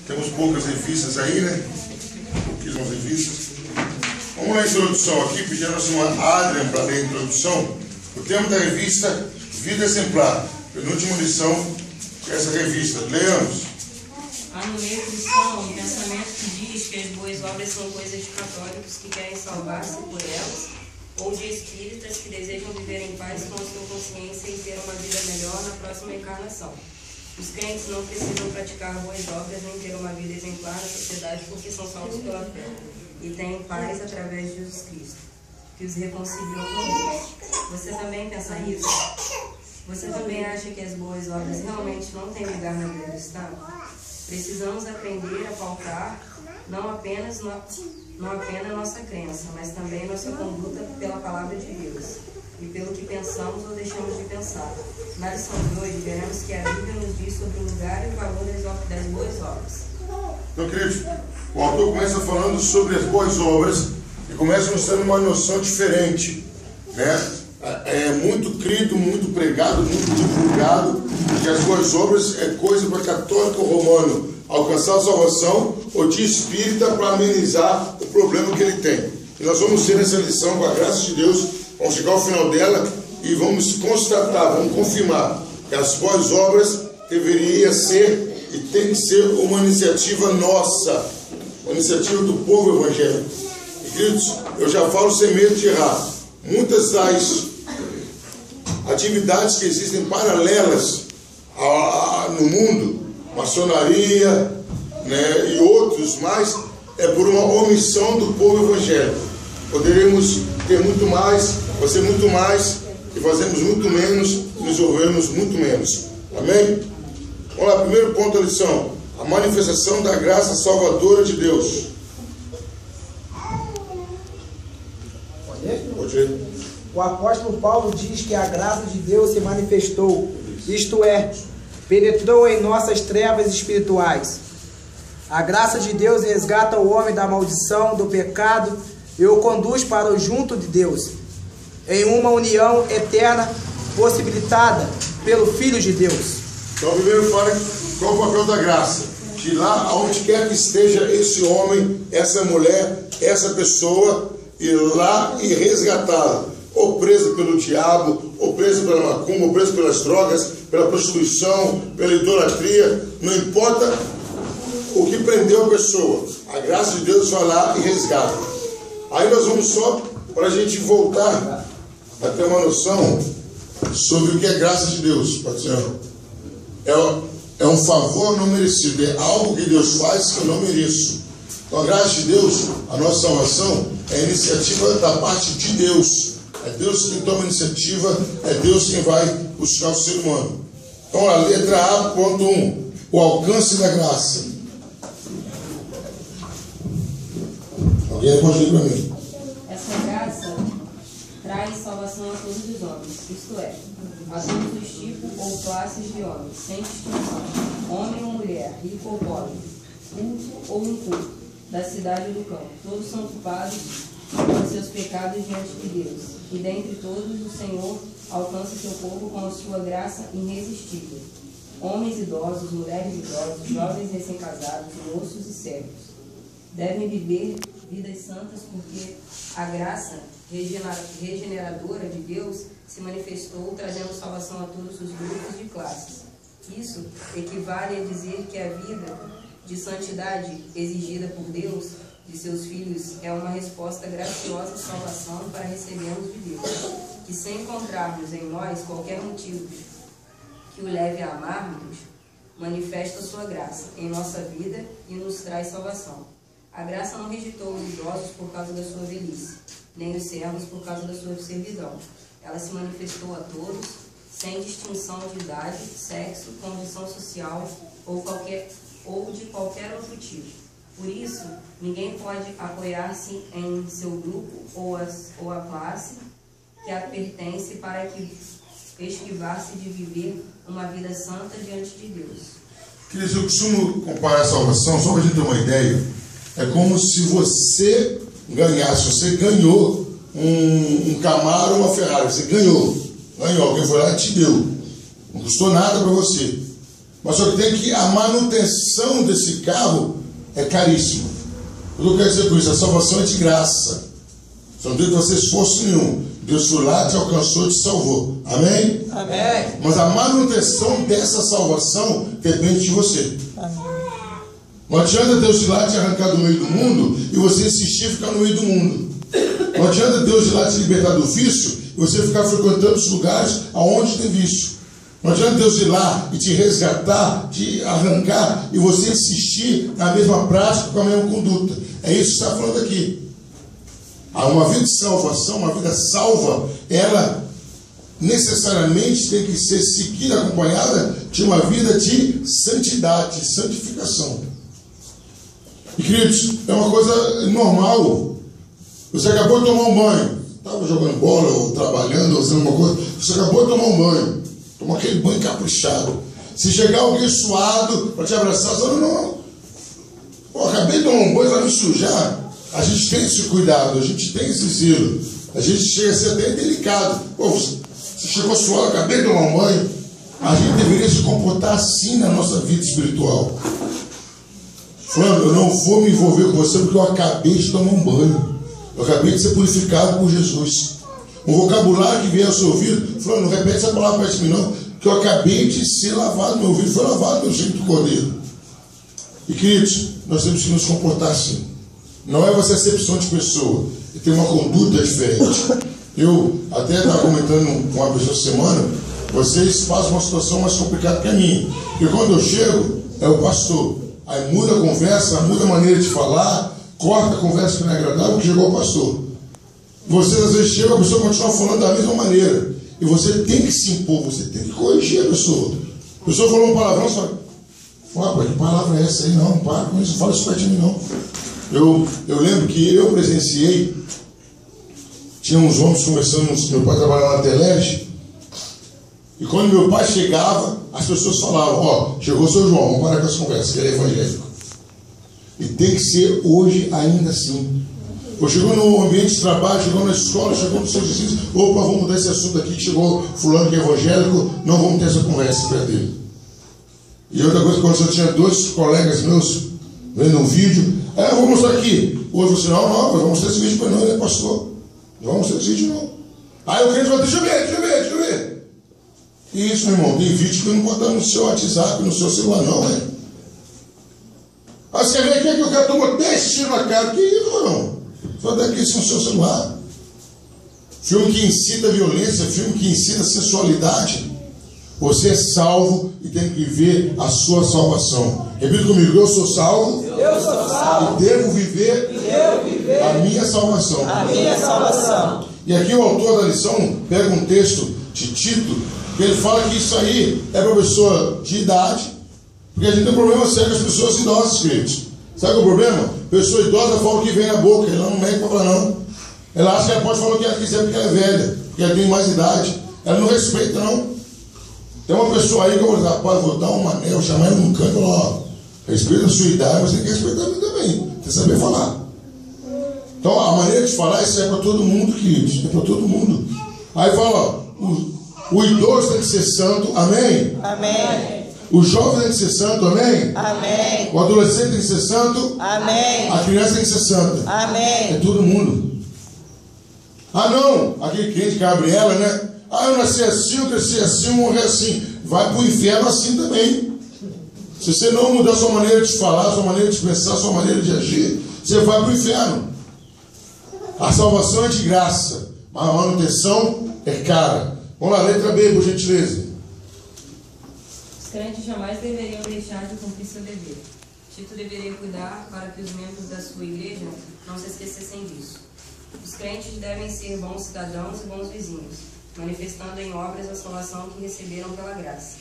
Temos poucas revistas aí, né? Pouquíssimas revistas. Vamos ler a introdução aqui, pedindo a nossa irmã Adrian para ler a introdução. O tema da revista, Vida Exemplar. Penúltima lição dessa revista. Leamos. Há no meio cristão um pensamento que diz que as boas obras são coisas de católicos que querem salvar-se por elas, ou de espíritas que desejam viver em paz com a sua consciência e ter uma vida melhor na próxima encarnação. Os crentes não precisam praticar boas obras nem ter uma vida exemplar na sociedade porque são salvos pela fé e têm paz através de Jesus Cristo, que os reconciliou com Deus. Você também pensa isso? Você também acha que as boas obras realmente não têm lugar na vida cristã? Precisamos aprender a pautar não apenas nossa crença, mas também nossa conduta pela palavra de Deus e pelo que pensamos ou deixamos de pensar. Na lição de hoje, veremos que a Bíblia nos diz sobre o lugar e o valor das boas obras. Então, queridos, o autor começa falando sobre as boas obras e começa mostrando uma noção diferente, né? É muito crido, muito pregado, muito divulgado que as boas obras é coisa para católico romano alcançar a salvação ou de espírita para amenizar o problema que ele tem. E nós vamos ter essa lição, com a graça de Deus, vamos chegar ao final dela e vamos constatar, vamos confirmar que as boas obras deveriam ser e tem que ser uma iniciativa nossa, uma iniciativa do povo evangélico. E, queridos, eu já falo sem medo de errar. Muitas das atividades que existem paralelas no mundo, maçonaria, né, e outros mais, é por uma omissão do povo evangélico. Poderíamos ter muito mais, fazer muito mais, e fazemos muito menos, nos envolvemos muito menos. Amém? Vamos lá, primeiro ponto da lição: a manifestação da graça salvadora de Deus. Pode ler. O apóstolo Paulo diz que a graça de Deus se manifestou, isto é, penetrou em nossas trevas espirituais. A graça de Deus resgata o homem da maldição, do pecado e o conduz para o junto de Deus, em uma união eterna possibilitada pelo Filho de Deus. Então, primeiro fala qual o papel da graça. Que lá, onde quer que esteja esse homem, essa mulher, essa pessoa, ir lá e resgatá-la. Ou preso pelo diabo, ou preso pela macumba, ou preso pelas drogas, pela prostituição, pela idolatria, não importa o que prendeu a pessoa, a graça de Deus vai lá e resgata. Aí nós vamos só, para a gente voltar a ter uma noção sobre o que é graça de Deus. Pode ser, é um favor não merecido, é algo que Deus faz que eu não mereço. Então a graça de Deus, a nossa salvação, é a iniciativa da parte de Deus. É Deus quem toma a iniciativa, é Deus quem vai buscar o ser humano. Então, a letra A, ponto 1, o alcance da graça. Alguém pode ler para mim? Essa graça traz salvação a todos os homens, isto é, a todos os tipos ou classes de homens, sem distinção, homem ou mulher, rico ou pobre, culto ou inculto, da cidade ou do campo. Todos são culpados por seus pecados diante de Deus. E dentre todos o Senhor alcança seu povo com a sua graça irresistível. Homens idosos, mulheres idosas, jovens recém-casados, moços e cegos devem viver vidas santas porque a graça regeneradora de Deus se manifestou trazendo salvação a todos os grupos de classes. Isso equivale a dizer que a vida de santidade exigida por Deus de seus filhos é uma resposta graciosa de salvação para recebermos de Deus, que sem encontrarmos em nós qualquer motivo que o leve a amarmos, manifesta sua graça em nossa vida e nos traz salvação. A graça não rejeitou os idosos por causa da sua velhice, nem os servos por causa da sua servidão. Ela se manifestou a todos, sem distinção de idade, sexo, condição social ou de qualquer outro tipo. Por isso, ninguém pode apoiar-se em seu grupo ou a classe que a pertence para que esquivar-se de viver uma vida santa diante de Deus. Queridos, eu costumo comparar a salvação, só para a gente ter uma ideia, é como se você ganhasse, você ganhou um Camaro ou uma Ferrari, você ganhou, alguém foi lá e te deu, não custou nada para você. Mas só que tem que a manutenção desse carro é caríssima. O que eu quero dizer com isso? A salvação é de graça. Você não tem que fazer esforço nenhum. Deus foi lá, te alcançou e te salvou. Amém? Amém. Mas a manutenção dessa salvação depende de você. Amém. Não adianta Deus ir lá te arrancar do meio do mundo e você insistir em ficar no meio do mundo. Não adianta Deus ir lá te libertar do vício e você ficar frequentando os lugares aonde tem vício. Não adianta Deus ir lá e te resgatar, te arrancar e você insistir na mesma prática, com a mesma conduta. É isso que está falando aqui. Uma vida de salvação, uma vida salva, ela necessariamente tem que ser seguida, acompanhada de uma vida de santidade, de santificação. E queridos, é uma coisa normal. Você acabou de tomar um banho, estava jogando bola ou trabalhando ou fazendo alguma coisa, você acabou de tomar um banho, tomou aquele banho caprichado. Se chegar alguém suado para te abraçar, você fala, não, pô, acabei de tomar um banho, vai me sujar. A gente tem esse cuidado, a gente tem esse zelo, a gente chega a ser até delicado. Pô, você chegou suado, acabei de tomar um banho. A gente deveria se comportar assim na nossa vida espiritual. Falando, eu não vou me envolver com você porque eu acabei de tomar um banho. Eu acabei de ser purificado por Jesus. Um vocabulário que vier ao seu ouvido, falando, não repete essa palavra para mim não, que eu acabei de ser lavado, meu ouvido foi lavado pelo sangue do Cordeiro. E queridos, nós temos que nos comportar assim. Não é você acepção de pessoa, e tem uma conduta diferente. Eu até estava comentando com uma pessoa essa semana, vocês passam uma situação mais complicada que a minha. Porque quando eu chego, é o pastor. Aí muda a conversa, muda a maneira de falar, corta a conversa que não é agradável, que chegou o pastor. Vocês às vezes chegam, a pessoa continua falando da mesma maneira. E você tem que se impor, você tem que corrigir a pessoa. A pessoa falou um palavrão, você fala, que palavra é essa aí? Não, para com isso, não fala isso perto de mim não. Eu lembro que eu presenciei, tinha uns homens conversando, meu pai trabalhava na Telege, e quando meu pai chegava, as pessoas falavam, chegou o seu João, vamos parar com essa conversa, que ele é evangélico. E tem que ser hoje ainda assim. Ou chegou no ambiente de trabalho, chegou na escola, chegou no seu discípulo, opa, vamos mudar esse assunto aqui, que chegou fulano que é evangélico, não vamos ter essa conversa perto dele. E outra coisa, quando eu tinha 2 colegas meus vendo um vídeo, eu vou mostrar aqui. O outro falou assim, não, vamos mostrar esse vídeo para não, ele é pastor. Não vamos mostrar esse vídeo não. Aí o crente vai, deixa eu ver. E isso, meu irmão, tem vídeo que não pode dar no seu WhatsApp, no seu celular não, né? Aí você quer ver que eu quero tomar 10 tiros na cara, que isso, não? Só dar aqui isso no seu celular. Filme que incita violência, filme que incita sensualidade. Você é salvo e tem que viver a sua salvação. Repita comigo, eu sou salvo. Eu sou salvo. E devo viver a minha salvação. A minha salvação. E aqui o autor da lição pega um texto de Tito, que ele fala que isso aí é para pessoa de idade, porque a gente tem um problema sério com as pessoas idosas, queridos. Sabe qual é o problema? Pessoa idosa fala o que vem na boca, ela não mete para falar não. Ela acha que ela pode falar o que ela quiser porque ela é velha, porque ela tem mais idade. Ela não respeita não. Tem uma pessoa aí que eu vou dizer, rapaz, vou dar um anel, chamar ele num canto e falar, respeita a sua idade, mas tem que respeitar a mim também, tem que saber falar. Então a maneira de falar, isso é para todo mundo, queridos, é para todo mundo. Aí fala, o idoso tem que ser santo, amém? Amém. O jovem tem que ser santo, amém? Amém. O adolescente tem que ser santo, Amém. a criança tem que ser santa. Amém. É todo mundo. Ah não, aquele crente Gabriela, né? Eu nasci assim, eu cresci assim, eu morri assim. Vai para o inferno assim também. Se você não mudar sua maneira de falar, sua maneira de pensar, sua maneira de agir, você vai para o inferno. A salvação é de graça, mas a manutenção é cara. Vamos lá, letra B, por gentileza. Os crentes jamais deveriam deixar de cumprir seu dever. Tito deveria cuidar para que os membros da sua igreja não se esquecessem disso. Os crentes devem ser bons cidadãos e bons vizinhos, manifestando em obras a salvação que receberam pela graça.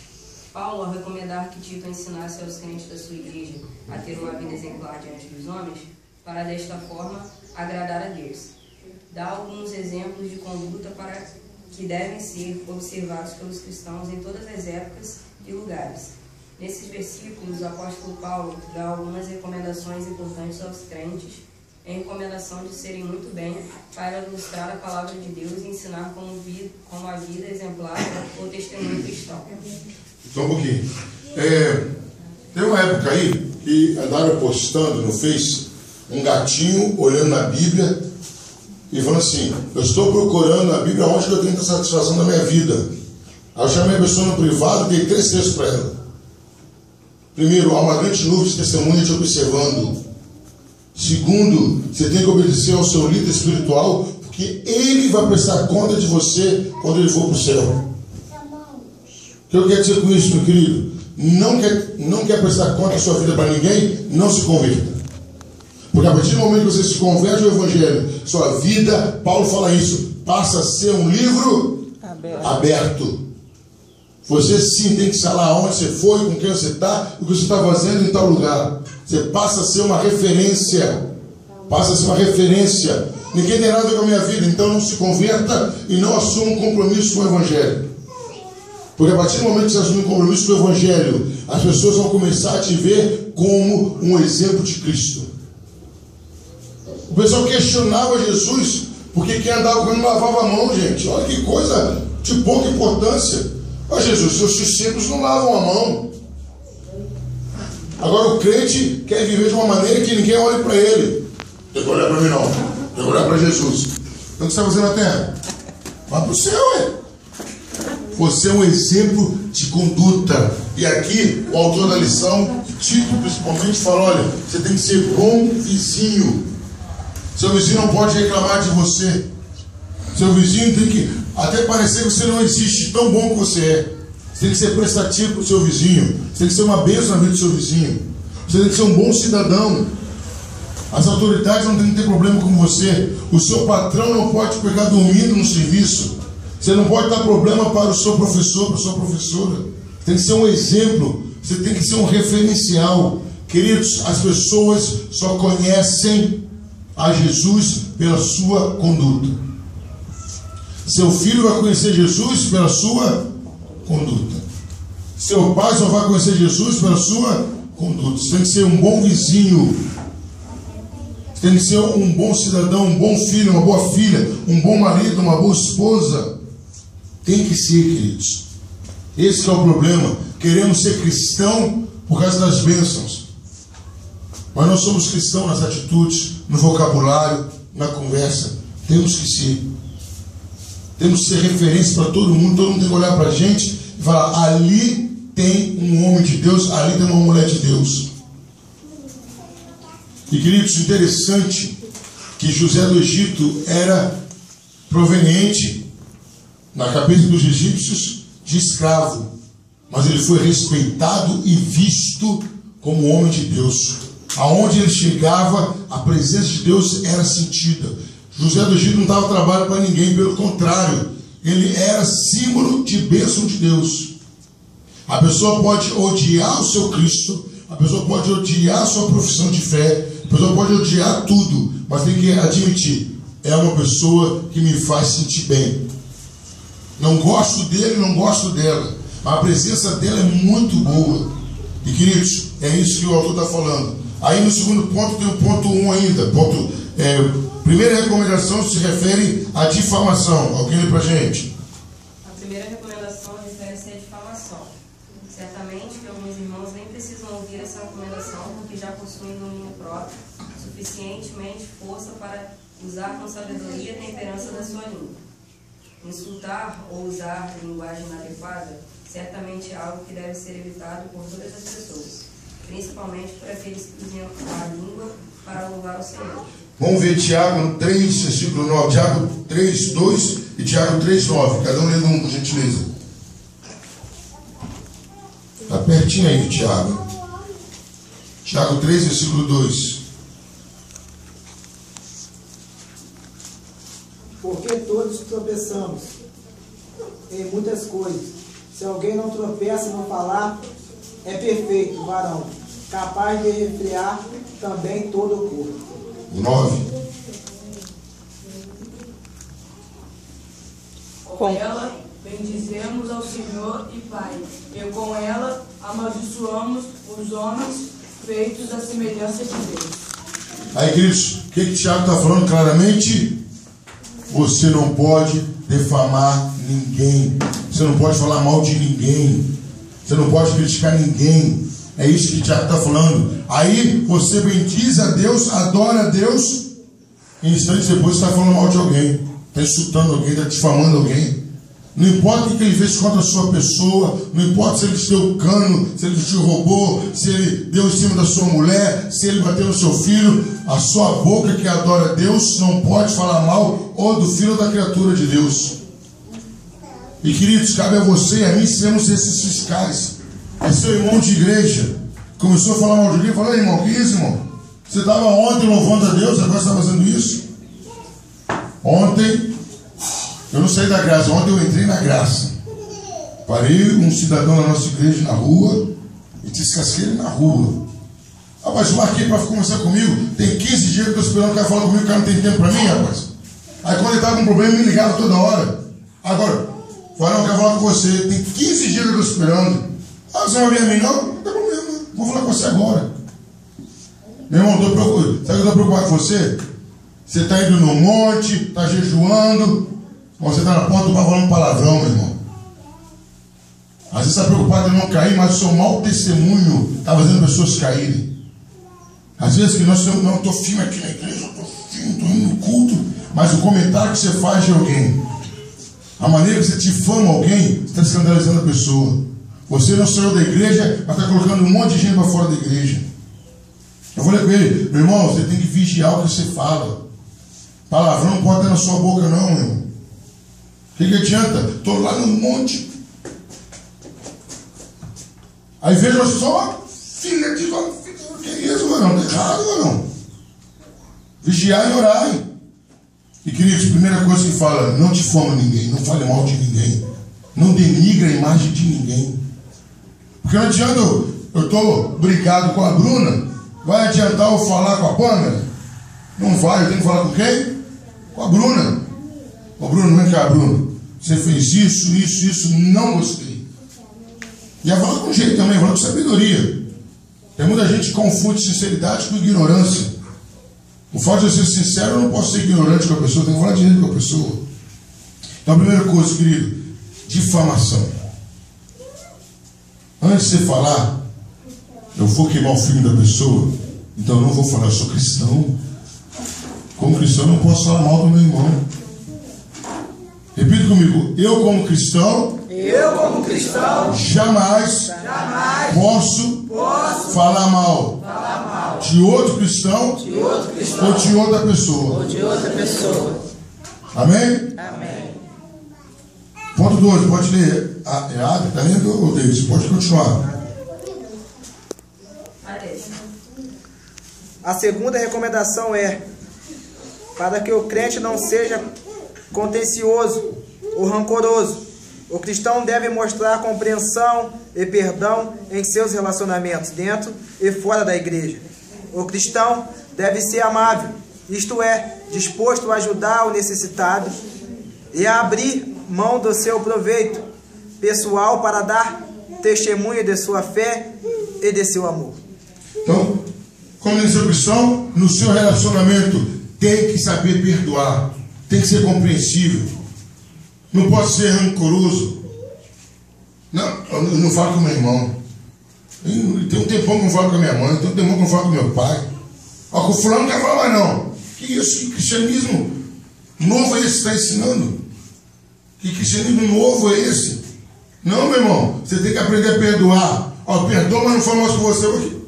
Paulo, ao recomendar que Tito ensinasse aos crentes da sua igreja a ter uma vida exemplar diante dos homens, para desta forma agradar a Deus, dá alguns exemplos de conduta para que devem ser observados pelos cristãos em todas as épocas e lugares. Nesses versículos, o apóstolo Paulo dá algumas recomendações importantes aos crentes, em recomendação de serem muito bem para ilustrar a palavra de Deus e ensinar como a vida exemplar ou testemunho cristão. Só um pouquinho. Tem uma época aí que andaram postando no Face um gatinho olhando na Bíblia e falando assim: eu estou procurando na Bíblia onde que eu tenho a satisfação da minha vida. Aí eu chamei a pessoa no privado e dei 3 textos para ela. Primeiro, há uma grande nuvem de testemunha te observando. Segundo, você tem que obedecer ao seu líder espiritual, porque ele vai prestar conta de você quando ele for para o céu. O que eu quero dizer com isso, meu querido? Não quer prestar conta da sua vida para ninguém, não se converta. Porque a partir do momento que você se converte ao Evangelho, sua vida, Paulo fala isso, passa a ser um livro aberto. Você sim tem que falar onde você foi, com quem você está, o que você está fazendo em tal lugar. Você passa a ser uma referência. Passa a ser uma referência. Ninguém tem nada a ver com a minha vida, então não se converta e não assuma um compromisso com o Evangelho. Porque a partir do momento que você assume um compromisso com o Evangelho, as pessoas vão começar a te ver como um exemplo de Cristo. O pessoal questionava Jesus porque quem andava com ele não lavava a mão, gente. Olha que coisa de pouca importância. Ó Jesus, seus discípulos não lavam a mão. Agora o crente quer viver de uma maneira que ninguém olhe para ele. Tem que olhar para mim não, tem que olhar para Jesus. Então o que você está fazendo na terra? Vai para o céu, ué. Você é um exemplo de conduta. E aqui o autor da lição, Tito principalmente, fala: olha, você tem que ser bom vizinho. Seu vizinho não pode reclamar de você. Seu vizinho tem que até parecer que você não existe, tão bom que você é. Você tem que ser prestativo para o seu vizinho. Você tem que ser uma bênção na vida do seu vizinho. Você tem que ser um bom cidadão. As autoridades não têm que ter problema com você. O seu patrão não pode te pegar dormindo no serviço. Você não pode dar problema para o seu professor, para a sua professora. Você tem que ser um exemplo. Você tem que ser um referencial. Queridos, as pessoas só conhecem a Jesus pela sua conduta. Seu filho vai conhecer Jesus pela sua conduta. Seu pai só vai conhecer Jesus pela sua conduta. Você tem que ser um bom vizinho. Você tem que ser um bom cidadão, um bom filho, uma boa filha, um bom marido, uma boa esposa. Tem que ser, queridos. Esse é o problema. Queremos ser cristão por causa das bênçãos. Mas nós somos cristãos nas atitudes, no vocabulário, na conversa. Temos que ser. Temos que ser referência para todo mundo tem que olhar para a gente e falar: ali tem um homem de Deus, ali tem uma mulher de Deus. E queridos, interessante que José do Egito era proveniente, na cabeça dos egípcios, de escravo, mas ele foi respeitado e visto como homem de Deus. Aonde ele chegava, a presença de Deus era sentida. José do Egito não dava trabalho para ninguém, pelo contrário, ele era símbolo de bênção de Deus. A pessoa pode odiar o seu Cristo, a pessoa pode odiar a sua profissão de fé, a pessoa pode odiar tudo, mas tem que admitir: é uma pessoa que me faz sentir bem. Não gosto dele, não gosto dela, mas a presença dela é muito boa. E queridos, é isso que o autor está falando. Aí no segundo ponto tem o ponto 1 ainda. Primeira recomendação se refere à difamação. Alguém lê pra gente? A primeira recomendação refere-se à difamação. Certamente que alguns irmãos nem precisam ouvir essa recomendação, porque já possuem domínio próprio, suficientemente força para usar com sabedoria a temperança da sua língua. Insultar ou usar linguagem inadequada certamente é algo que deve ser evitado por todas as pessoas, principalmente por aqueles que usam a língua para louvar o Senhor. Vamos ver Tiago 3, versículo 9. Tiago 3, 2 e Tiago 3, 9. Cada um lendo um, por gentileza. Está pertinho aí de Tiago. Tiago 3, versículo 2. Porque todos tropeçamos em muitas coisas. Se alguém não tropeça no falar, é perfeito, varão, capaz de refrear também todo o corpo. 9. Com ela bendizemos ao Senhor e Pai, e com ela amaldiçoamos os homens feitos à semelhança de Deus. Aí, queridos, o que Tiago está falando claramente? Você não pode defamar ninguém. Você não pode falar mal de ninguém. Você não pode criticar ninguém. É isso que o Tiago está falando. Aí você bendiz a Deus, adora a Deus, e instantes depois você está falando mal de alguém, está insultando alguém, está difamando alguém. Não importa o que ele fez contra a sua pessoa, não importa se ele te deu cano, se ele te roubou, se ele deu em cima da sua mulher, se ele bateu no seu filho, a sua boca que adora a Deus não pode falar mal ou do filho ou da criatura de Deus. E queridos, cabe a você e a mim sermos esses fiscais. É seu irmão de igreja começou a falar mal de alguém, falou: irmão, que isso, irmão? Você estava ontem louvando a Deus, agora você está fazendo isso? Ontem eu não saí da graça, ontem eu entrei na graça. Parei um cidadão da nossa igreja na rua e descasquei ele na rua. Rapaz, eu marquei para conversar comigo. Tem 15 dias que eu estou esperando o cara falar comigo, o cara não tem tempo para mim, rapaz. Aí quando ele estava com um problema, me ligava toda hora. Agora, falei: não, eu quero falar com você. Tem 15 dias que eu estou esperando. Ah, você não vai vir a mim? Não, não tem problema. Vou falar com você agora. Meu irmão, estou preocupado. Sabe que eu estou preocupado com você? Você está indo no monte, está jejuando, você está na porta do bar falando palavrão, meu irmão. Às vezes está preocupado em não cair, mas o seu mau testemunho está fazendo pessoas caírem. Às vezes que nós não estou firme aqui na igreja, estou firme, estou indo no culto, mas o comentário que você faz de alguém, a maneira que você difama alguém, você está escandalizando a pessoa. Você não saiu da igreja, mas está colocando um monte de gente para fora da igreja. Eu falei com ele: meu irmão, você tem que vigiar o que você fala. Palavrão não pode ter na sua boca, não, meu irmão. O que adianta? Estou lá no monte. Aí vejo só uma filha de uma filha. Que é isso, mano? Está errado, mano. Vigiar e orar. E queridos, primeira coisa que fala: não difama ninguém, não fale mal de ninguém, não denigre a imagem de ninguém. Porque não adianta eu estou brigado com a Bruna, vai adiantar eu falar com a Pâmela? Não vai, eu tenho que falar com quem? Com a Bruna. Ô Bruno, vem cá, Bruno. Você fez isso, não gostei. E ela fala com jeito também, fala com sabedoria. Tem muita gente que confunde sinceridade com ignorância. O fato de eu ser sincero, eu não posso ser ignorante com a pessoa, eu tenho que falar direito com a pessoa. Então a primeira coisa, querido, difamação. Antes de você falar, eu vou queimar o filme da pessoa, então eu não vou falar: eu sou cristão. Como cristão eu não posso falar mal do meu irmão. Repita comigo: eu como cristão, jamais posso falar mal de outro cristão ou de outra pessoa. Amém? Ponto 2, pode ler. É Adri, está lendo, ou David? Pode continuar. A segunda recomendação é para que o crente não seja contencioso ou rancoroso. O cristão deve mostrar compreensão e perdão em seus relacionamentos dentro e fora da igreja. O cristão deve ser amável, isto é, disposto a ajudar o necessitado e a abrir mão do seu proveito pessoal para dar testemunho de sua fé e de seu amor. Então, como diz o cristão, no seu relacionamento tem que saber perdoar, tem que ser compreensível, não pode ser rancoroso. Não, eu não falo com meu irmão, tem um tempão que eu não falo com a minha mãe, tem um tempão que eu não falo com meu pai. Ó, com o fulano não quer falar mais não. Que isso? Que cristianismo novo é esse que está ensinando? Que cristianismo novo é esse? Não, meu irmão, você tem que aprender a perdoar. Ó, perdoa, mas não fala mais com você.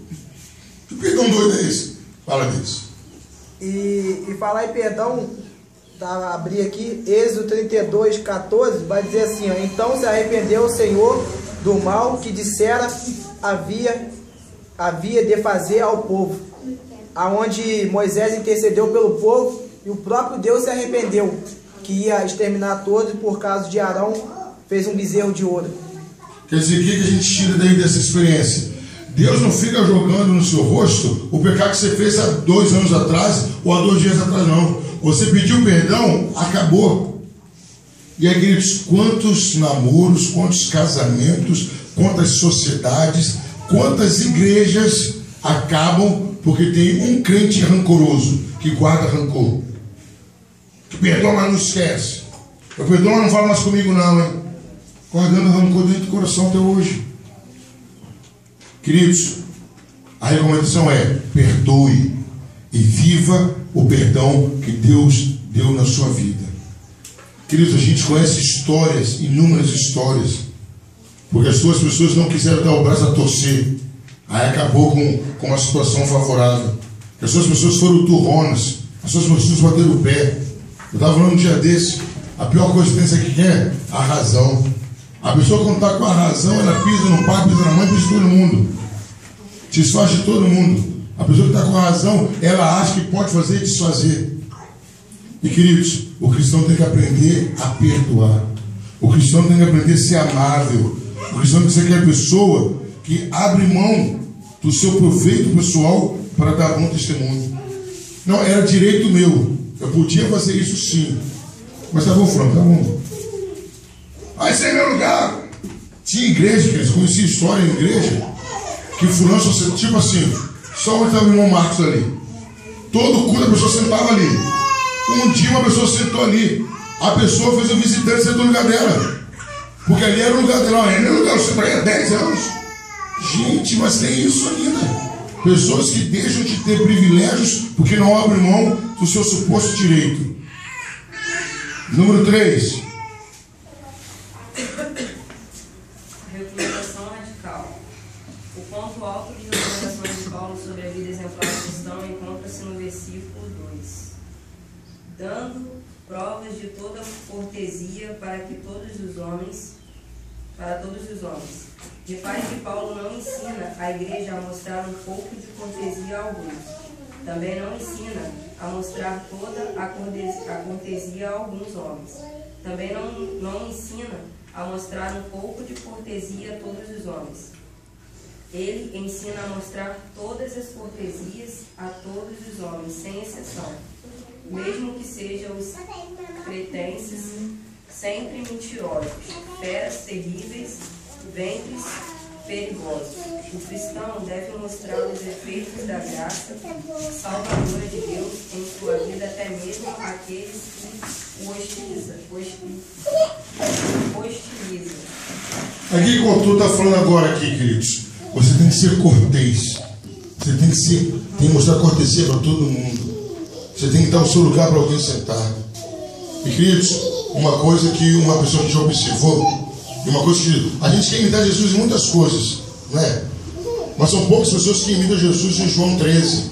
Que perdão doido é esse? Fala disso. E falar em perdão, tá, abrir aqui, Êxodo 32, 14, vai dizer assim: ó, então se arrependeu o Senhor do mal que dissera havia de fazer ao povo, aonde Moisés intercedeu pelo povo, e o próprio Deus se arrependeu, que ia exterminar todos, e por causa de Arão fez um bezerro de ouro. Quer dizer, o que a gente tira daí dessa experiência? Deus não fica jogando no seu rosto o pecado que você fez há 2 anos atrás ou há 2 dias atrás, não. Você pediu perdão, acabou. E aí, queridos, quantos namoros, quantos casamentos, quantas sociedades, quantas igrejas acabam porque tem um crente rancoroso que guarda rancor, que perdoa, mas não esquece. Eu perdoo, mas não fala mais comigo não, hein? Guardando rancor dentro do coração até hoje. Queridos, a recomendação é: perdoe e viva o perdão que Deus deu na sua vida. Queridos, a gente conhece histórias, inúmeras histórias, porque as duas pessoas não quiseram dar o braço a torcer, aí acabou com uma situação favorável. As duas pessoas foram turronas, as duas pessoas bateram o pé. Eu estava falando um dia desse, a pior coisa que tem isso aqui que é a razão. A pessoa, quando está com a razão, ela pisa no pai, pisa na mãe, pisa em todo mundo, desfaz de todo mundo. A pessoa que está com a razão, ela acha que pode fazer e desfazer. E queridos, o cristão tem que aprender a perdoar. O cristão tem que aprender a ser amável. O cristão tem que ser aquela pessoa que abre mão do seu proveito pessoal para dar bom testemunho. Não, era direito meu. Eu podia fazer isso sim. Mas tá bom, Franco, tá bom. Ah, esse é meu lugar. Tinha igreja, que eles conheciam história em igreja, que fulano, tipo assim, só onde estava o irmão Marcos ali. Todo culto a pessoa sentava ali. Um dia uma pessoa sentou ali. A pessoa fez o visitante sentar no lugar dela. Porque ali era o lugar dela. Não, era o lugar, eu sentei há 10 anos. Gente, mas tem isso ainda. Pessoas que deixam de ter privilégios porque não abrem mão do seu suposto direito. Número 3. Recomendação radical. O ponto alto de recomendações de Paulo sobre a vida exemplar cristã encontra-se no versículo 2. Dando provas de toda cortesia para todos os homens. Repare que Paulo não ensina a igreja a mostrar um pouco de cortesia a alguns. Também não ensina a mostrar toda a cortesia a alguns homens. Também não ensina a mostrar um pouco de cortesia a todos os homens. Ele ensina a mostrar todas as cortesias a todos os homens, sem exceção, mesmo que sejam os cretenses, sempre mentirosos, feras terríveis, ventres perigosos. O cristão deve mostrar os efeitos da graça salvadora de Deus em sua vida, até mesmo aqueles que o hostilizam. Aqui, como tu está falando agora aqui, queridos, você tem que ser cortês. Você tem que mostrar cortesia para todo mundo. Você tem que dar o seu lugar para alguém sentar. E, queridos, uma coisa que uma pessoa que já observou, e uma coisa que a gente quer imitar Jesus em muitas coisas, não é? Mas são poucas pessoas que imitam Jesus em João 13.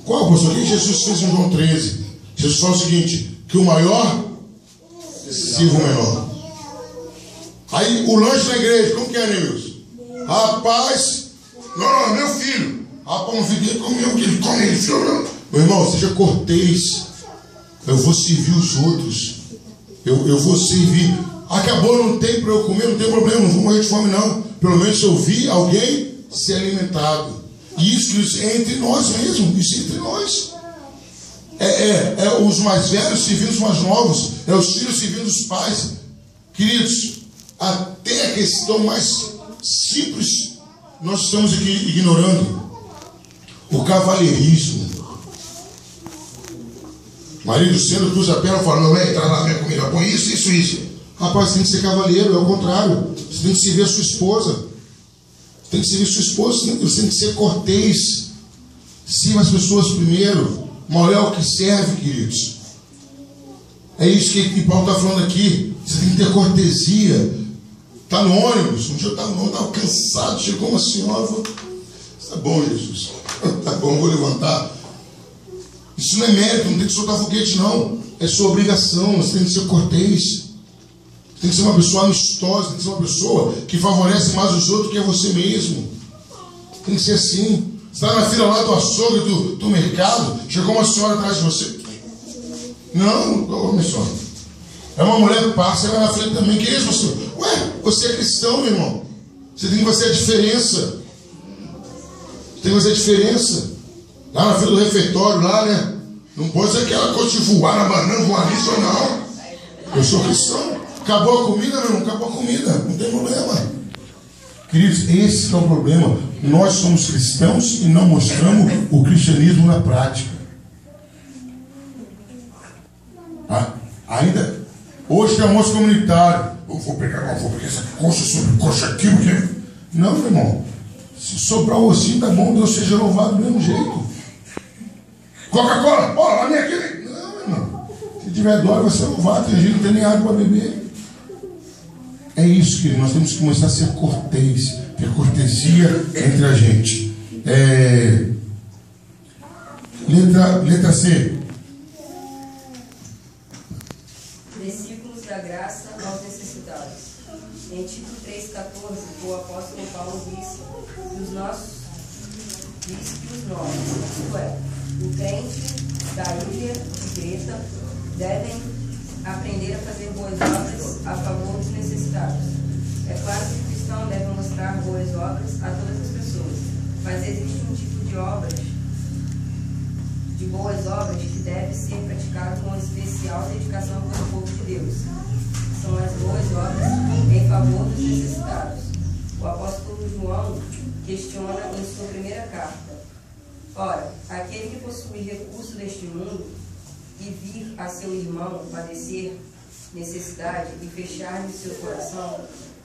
Qual, pastor? O que Jesus fez em João 13? Jesus fala o seguinte: que o maior sirva o menor. Aí o lanche na igreja, como que é, Neilson? Rapaz, não, meu filho. Rapaz, meu filho dele comeu, que ele come, ele filho. Meu irmão, seja cortês. Eu vou servir os outros. Eu vou servir. Acabou, não tem para eu comer, não tem problema, não vou morrer de fome não. Pelo menos eu vi alguém ser alimentado. E isso é entre nós mesmo, isso é entre nós. É os mais velhos servindo os mais novos, é os filhos servindo os pais. Queridos, até a questão mais simples nós estamos aqui ignorando. O cavalheirismo. O marido sendo cruza a perna falando: não é entrar na minha comida, põe isso. Rapaz, você tem que ser cavalheiro, é o contrário. Você tem que servir a sua esposa. Você tem que servir a sua esposa, você tem que ser cortês. Sirva as pessoas primeiro. Maior é o que serve, queridos. É isso que Paulo está falando aqui. Você tem que ter cortesia. Está no ônibus. Um dia eu estava cansado. Chegou uma senhora e falou: tá bom, Jesus. Tá bom, vou levantar. Isso não é mérito, não tem que soltar foguete, não. É sua obrigação. Você tem que ser cortês. Tem que ser uma pessoa amistosa, tem que ser uma pessoa que favorece mais os outros que é você mesmo. Tem que ser assim. Você está na fila lá do açougue do mercado, chegou uma senhora atrás de você. Não, minha senhora. É uma mulher, passa, ela vai na frente também. Que é isso, pastor? Ué, você é cristão, meu irmão. Você tem que fazer a diferença. Você tem que fazer a diferença. Lá na fila do refeitório, lá, né? Não pode ser aquela coisa de voar na banana, voar nisso ou não. Eu sou cristão. Acabou a comida, meu irmão, acabou a comida, não tem problema. Queridos, esse é o problema. Nós somos cristãos e não mostramos o cristianismo na prática. Ainda, hoje tem almoço comunitário. Eu vou pegar essa coxa sobre coxa aqui, porque... Não, meu irmão. Se sobrar o ossinho, tá bom, Deus seja louvado do mesmo jeito. Coca-Cola, ó, lá nem aquele. Não, irmão. Se tiver dó, vai ser louvado. Tem gente que não tem nem água para beber. É isso, que nós temos que começar a ser cortês, ter cortesia entre a gente. Letra C. Versículos da graça aos necessitados. Em Tito 3,14, o apóstolo Paulo diz que os nossos, isto é, o crente da ilha de Creta devem aprender a fazer boas obras a favor dos necessitados. É claro que o cristão deve mostrar boas obras a todas as pessoas, mas existe um tipo de boas obras que deve ser praticado com especial dedicação pelo povo de Deus. São as boas obras em favor dos necessitados. O apóstolo João questiona em sua primeira carta: ora, aquele que possui recursos deste mundo e vir a seu irmão padecer necessidade e fechar-lhe seu coração,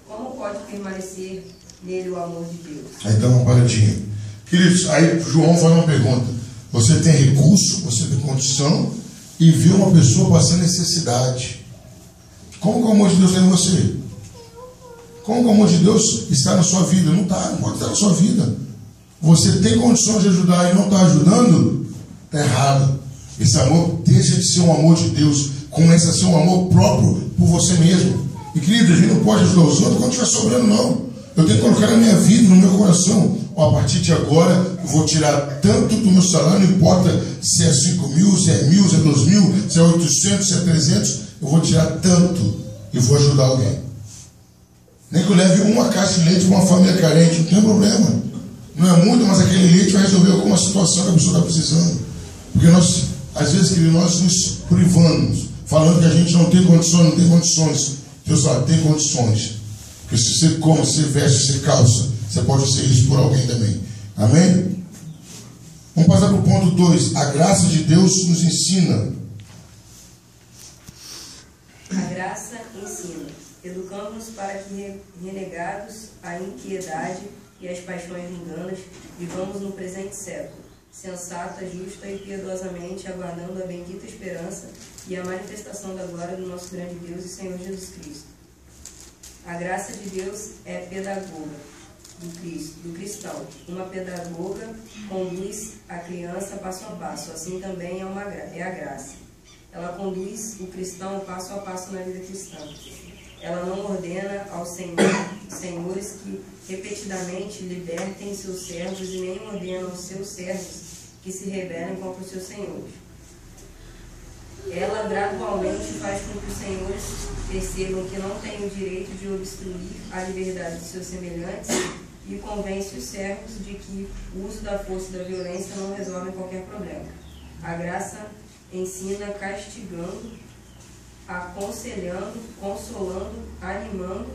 como pode permanecer nele o amor de Deus? Aí dá uma paradinha. Queridos, aí João faz uma pergunta. Você tem recurso, você tem condição e viu uma pessoa passando necessidade. Como que o amor de Deus está em você? Como que o amor de Deus está na sua vida? Não está, não pode estar na sua vida. Você tem condições de ajudar e não está ajudando? Está errado. Esse amor deixa de ser um amor de Deus, começa a ser um amor próprio por você mesmo. E querido, a gente não pode ajudar os outros quando estiver sobrando, não. Eu tenho que colocar na minha vida, no meu coração. A partir de agora, eu vou tirar tanto do meu salário, não importa se é 5 mil, se é 1.000, se é 2.000, se é 800, se é 300, eu vou tirar tanto e vou ajudar alguém. Nem que eu leve uma caixa de leite para uma família carente, não tem problema. Não é muito, mas aquele leite vai resolver alguma situação que a pessoa está precisando. Porque nós, às vezes, querido, nós nos privamos, falando que a gente não tem condições, não tem condições. Deus fala, tem condições. Porque se você come, se você veste, se você calça, você pode ser isso por alguém também. Amém? Vamos passar para o ponto 2. A graça de Deus nos ensina. A graça ensina, educando-nos para que, renegados à impiedade e às paixões mundanas, vivamos no presente século, sensata, justa e piedosamente, aguardando a bendita esperança e a manifestação da glória do nosso grande Deus e Senhor Jesus Cristo. A graça de Deus é pedagoga do cristão. Uma pedagoga conduz a criança passo a passo, assim também é a graça. Ela conduz o cristão passo a passo na vida cristã. Ela não ordena aos senhores que repetidamente libertem seus servos e nem ordena aos seus servos que se rebelem contra os seus senhores. Ela gradualmente faz com que os senhores percebam que não têm o direito de obstruir a liberdade de seus semelhantes e convence os servos de que o uso da força e da violência não resolve qualquer problema. A graça ensina castigando, aconselhando, consolando, animando,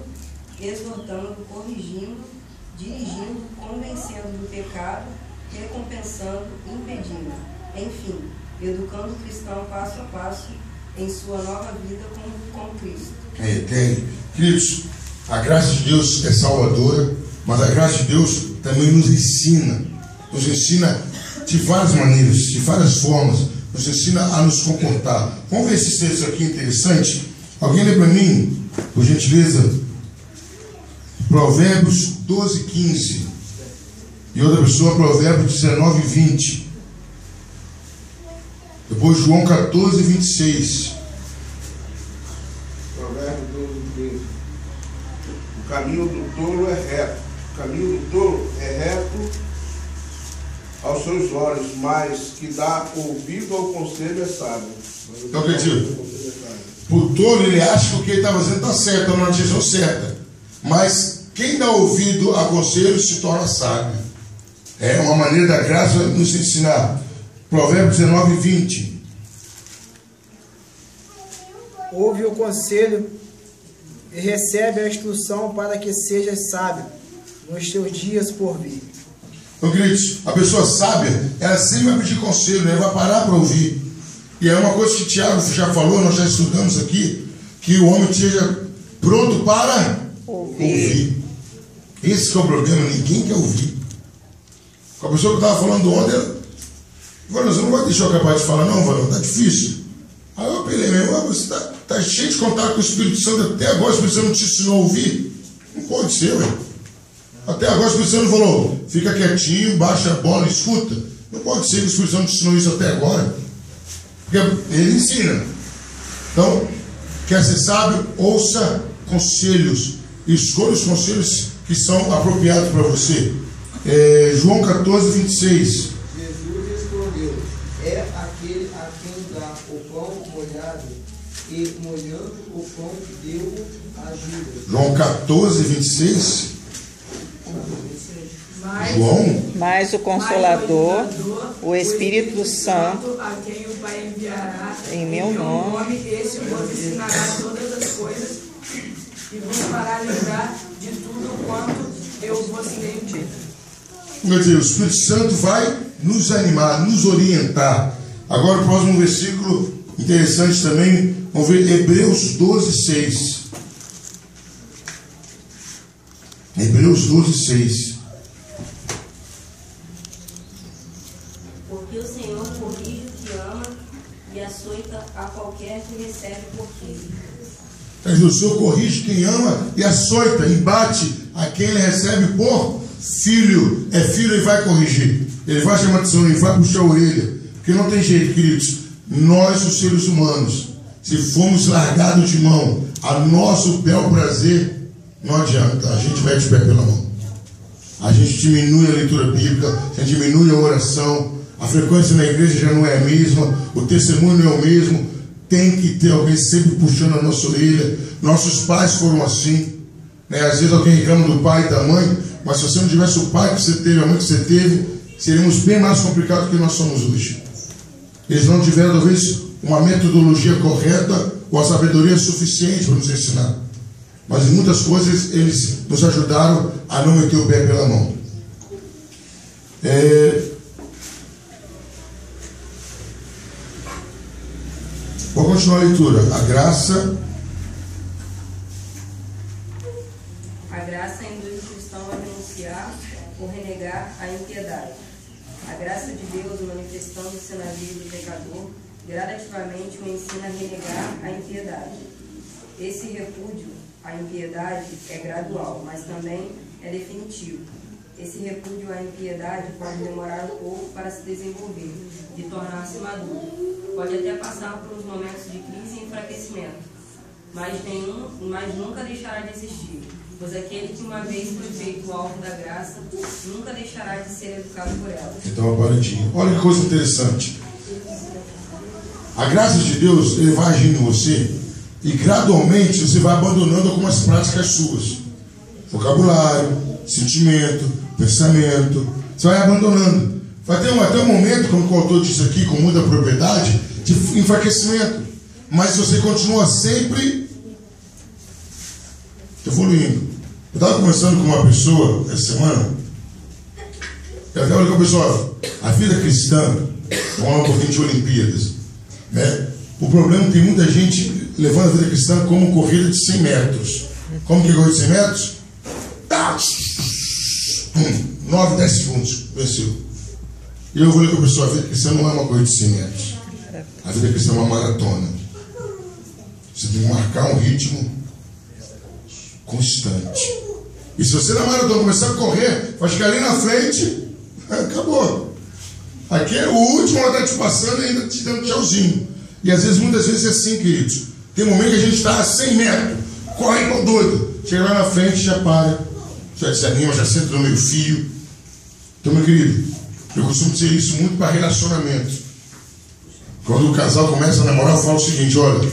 exortando, corrigindo, dirigindo, convencendo do pecado, recompensando, impedindo, enfim, educando o cristão passo a passo em sua nova vida com Cristo. Queridos, a graça de Deus é salvadora, mas a graça de Deus também nos ensina de várias maneiras, de várias formas, nos ensina a nos comportar. Vamos ver esse texto aqui interessante. Alguém lê para mim, por gentileza, Provérbios 12, 15. E outra pessoa, Provérbios 19, 20. Depois João 14, 26. Provérbios 12, 15. O caminho do tolo é reto. O caminho do tolo é reto aos seus olhos, mas que dá ouvido ao conselho é sábio. Então, acredito. O tolo, ele acha que o que ele está fazendo está certo, na direção certa. Mas quem dá ouvido a conselho se torna sábio. É uma maneira da graça nos ensinar. Provérbios 19, 20. Ouve o conselho e recebe a instrução para que sejas sábio nos teus dias por vir. Então, queridos, a pessoa sábia, ela sempre vai pedir conselho, ela vai parar para ouvir. E é uma coisa que Tiago já falou, nós já estudamos aqui, que o homem esteja pronto para ouvir. Esse que é o problema, ninguém quer ouvir. Com a pessoa que eu estava falando ontem, Valão, você não vai deixar eu capaz de falar, não, Valão, tá difícil. Aí eu apelei mesmo, você tá cheio de contato com o Espírito Santo, até agora o Espírito Santo não te ensinou a ouvir? Não pode ser, ué. Até agora o Espírito Santo falou, fica quietinho, baixa a bola e escuta. Não pode ser que o Espírito Santo te ensinou isso até agora. Porque ele ensina. Então, quer ser sábio, ouça conselhos. Escolha os conselhos que são apropriados para você. João 14, 26. Jesus respondeu: é aquele a quem dá o pão molhado, e molhando o pão deu ajuda. João 14, 26. Mas o Consolador, o Espírito Santo, a quem o Pai enviará em meu nome, esse vos ensinará todas as coisas e vos fará lembrar de tudo quanto eu vos tenho dito. Quer dizer, o Espírito Santo vai nos animar, nos orientar. Agora o próximo versículo interessante também, vamos ver Hebreus 12, 6. Hebreus 12, 6. Porque o Senhor corrige o que ama e açoita a qualquer que recebe por filho. O Senhor corrige quem ama e açoita, e bate a quem ele recebe por filho. É filho, ele vai corrigir. Ele vai chamar atenção, ele vai puxar a orelha. Porque não tem jeito, queridos. Nós, os seres humanos, se formos largados de mão a nosso bel prazer, não adianta, a gente mete o pé pela mão. A gente diminui a leitura bíblica, a gente diminui a oração, a frequência na igreja já não é a mesma, o testemunho não é o mesmo. Tem que ter alguém sempre puxando a nossa orelha. Nossos pais foram assim, né? Às vezes alguém reclama do pai e da mãe, mas se você não tivesse o pai que você teve, a mãe que você teve, seríamos bem mais complicados do que nós somos hoje. Eles não tiveram talvez uma metodologia correta ou a sabedoria suficiente para nos ensinar. Mas em muitas coisas eles nos ajudaram a não meter o pé pela mão. Vou continuar a leitura. A graça induz o cristão a renunciar ou renegar a impiedade. A graça de Deus, manifestando-se na vida do pecador, gradativamente o ensina a renegar a impiedade. Esse repúdio à impiedade é gradual, mas também é definitivo. Esse repúdio à impiedade pode demorar um pouco para se desenvolver e tornar-se maduro. Pode até passar por uns momentos de crise e enfraquecimento, mas nunca deixará de existir, pois aquele que uma vez foi feito alvo da graça, nunca deixará de ser educado por ela. Então, uma paradinha. Olha que coisa interessante. A graça de Deus, ele vai agindo em você e gradualmente você vai abandonando algumas práticas suas. Vocabulário, sentimento, pensamento. Você vai abandonando. Vai ter até um momento, como o autor disse aqui, com muita propriedade, de enfraquecimento. Mas você continua sempre evoluindo. Eu estava conversando com uma pessoa essa semana. Eu estava com a pessoa, a vida cristã, vamos falar um pouquinho de Olimpíadas, né? O problema é que tem muita gente levando a vida cristã como corrida de 100 metros. Como que é corrida de 100 metros? 9, 10 segundos, venceu. E eu falei com a pessoa, a vida cristã não é uma corrida de 100 metros. A vida cristã é uma maratona. Você tem que marcar um ritmo constante. E se você na maratona começar a correr, vai chegar ali na frente, acabou. Aqui é o último, ela está te passando e ainda te dando tchauzinho. E às vezes, muitas vezes é assim, queridos. Tem um momento que a gente está a 100 metros, corre igual doido. Chega lá na frente, já para, já desanima, já senta no meio fio. Então, meu querido, eu costumo dizer isso muito para relacionamento. Quando o casal começa a namorar, eu falo o seguinte: olha,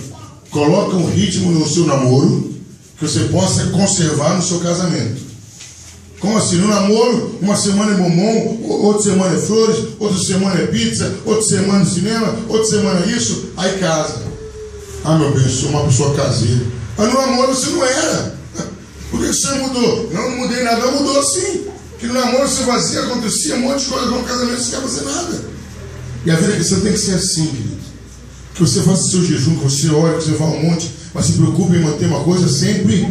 coloca um ritmo no seu namoro que você possa conservar no seu casamento. Como assim? No namoro, uma semana é bombom, outra semana é flores, outra semana é pizza, outra semana é cinema, outra semana é isso, aí casa. Ah, meu bem, eu sou uma pessoa caseira. Mas no namoro você não era. Por que você mudou? Não mudei nada, mudou sim. Que no namoro você fazia, acontecia um monte de coisa, no casamento você não quer fazer nada. E a vida cristã tem que ser assim, querido. Que você faça seu jejum, que você ore, que você vá um monte, mas se preocupe em manter uma coisa sempre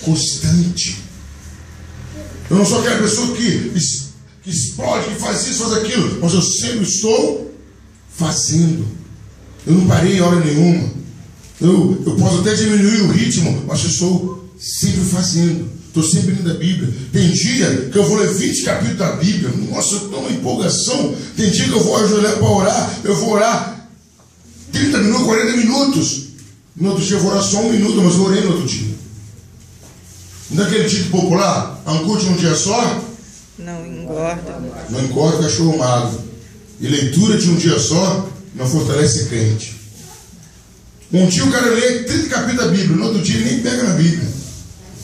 constante. Eu não sou aquela pessoa que que explode, que faz isso, faz aquilo. Mas eu sempre estou fazendo. Eu não parei em hora nenhuma. Eu posso até diminuir o ritmo, mas eu estou sempre fazendo. Estou sempre lendo a Bíblia. Tem dia que eu vou ler 20 capítulos da Bíblia. Nossa, eu tenho uma empolgação. Tem dia que eu vou ajoelhar para orar. Eu vou orar 30 minutos, 40 minutos. No outro dia eu vou orar só 1 minuto, mas eu orei no outro dia. Naquele título popular, um culto de um dia só? Não engorda. Não engorda cachorro magro. E leitura de um dia só não fortalece crente. Um dia o cara lê 30 capítulos da Bíblia, no outro dia ele nem pega na Bíblia.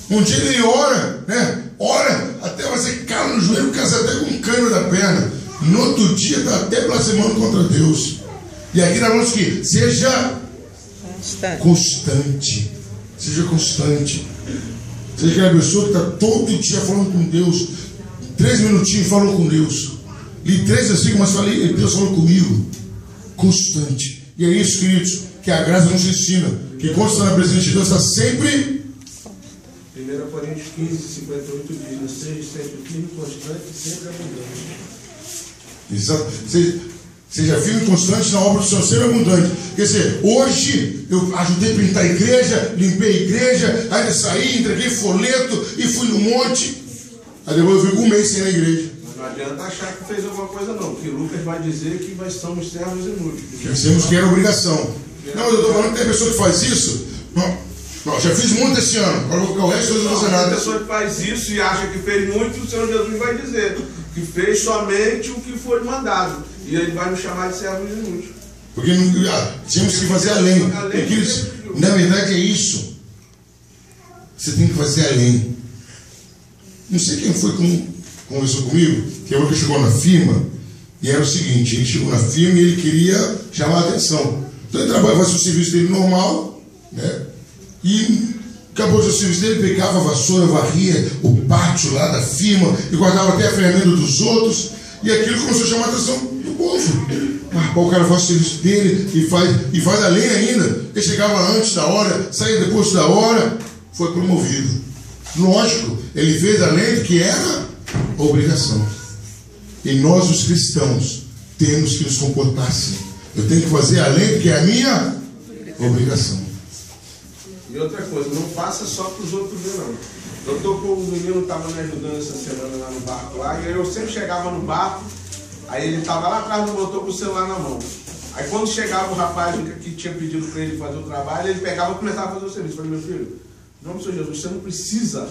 Um dia ele ora, né? Ora, até você cala no joelho, casa até com um cano da perna. No outro dia está até blasfemando contra Deus. E aqui nós vamos que seja constante. Seja constante. Seja aquela pessoa que está todo dia falando com Deus. 3 minutinhos falou com Deus. Li 3 versículos, mas falei, Deus falou comigo. Constante. E é isso, queridos, que a graça nos ensina. Que quando está na presença de Deus, está sempre... 1 Coríntios 15, 58 diz: seja sempre firme, constante e sempre abundante. Exato. Seja firme e constante na obra do Senhor, sempre abundante. Quer dizer, hoje eu ajudei a pintar a igreja, limpei a igreja, aí eu saí, entreguei folheto e fui no monte. Aí depois eu fico 1 mês sem ir na igreja. Mas não adianta achar que fez alguma coisa, não, porque Lucas vai dizer que nós somos servos inúteis. Pensamos que era obrigação. Não, mas eu estou falando que tem pessoa que faz isso. Não, já fiz muito esse ano. Agora vou ficar o resto dos anos não fazer nada. A pessoa que faz isso e acha que fez muito, o Senhor Jesus vai dizer que fez somente o que foi mandado. E ele vai nos chamar de servos inúteis. Porque tínhamos que fazer além. Na verdade é isso. Você tem que fazer além. Não sei quem foi que conversou comigo, que é o que chegou na firma, e era o seguinte: ele chegou na firma e ele queria chamar a atenção. Então ele trabalhava, fazia o serviço dele normal, né? E acabou o serviço dele, pegava a vassoura, varria o pátio lá da firma e guardava até a ferramenta dos outros. E aquilo começou a chamar a atenção do povo. O cara faz o serviço dele e faz além ainda. Ele chegava antes da hora, saía depois da hora, foi promovido. Lógico, ele fez além do que era obrigação. E nós, os cristãos, temos que nos comportar assim. Eu tenho que fazer além do que é a minha obrigação. E outra coisa, não faça só para os outros ver, não. Eu estou com o menino, estava me ajudando essa semana lá no barco lá, e eu sempre chegava no barco, aí ele estava lá atrás do motor com o celular na mão. Aí quando chegava o rapaz que tinha pedido para ele fazer o trabalho, ele pegava e começava a fazer o serviço. Eu falei: meu filho, em nome do Senhor Jesus, você não precisa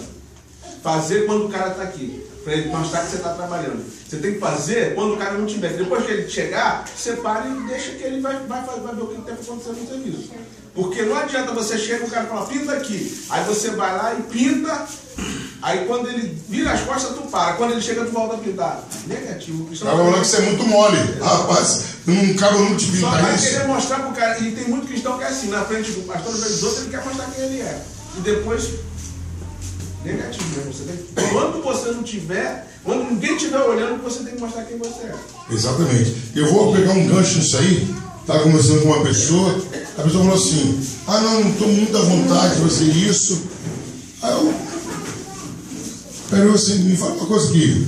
fazer quando o cara está aqui, para ele mostrar que você está trabalhando. Você tem que fazer quando o cara não estiver. Depois que ele chegar, você para e deixa que ele vai ver o que está acontecendo no serviço. Porque não adianta você chegar e o cara fala: pinta aqui. Aí você vai lá e pinta. Aí quando ele vira as costas, tu para. Quando ele chega, tu volta a pintar. Negativo. Estava falando que você é muito mole. Rapaz, não cabe muito de pintar isso. Só vai querer mostrar pro cara. E tem muito cristão que é assim, na frente do pastor, na frente dos outros, ele quer mostrar quem ele é. E depois, negativo mesmo. Quando você não tiver, quando ninguém estiver olhando, você tem que mostrar quem você é. Exatamente. Eu vou pegar um gancho nisso aí. Estava conversando com uma pessoa, a pessoa falou assim: não estou muito à vontade de fazer isso. Aí eu assim, me fala uma coisa aqui.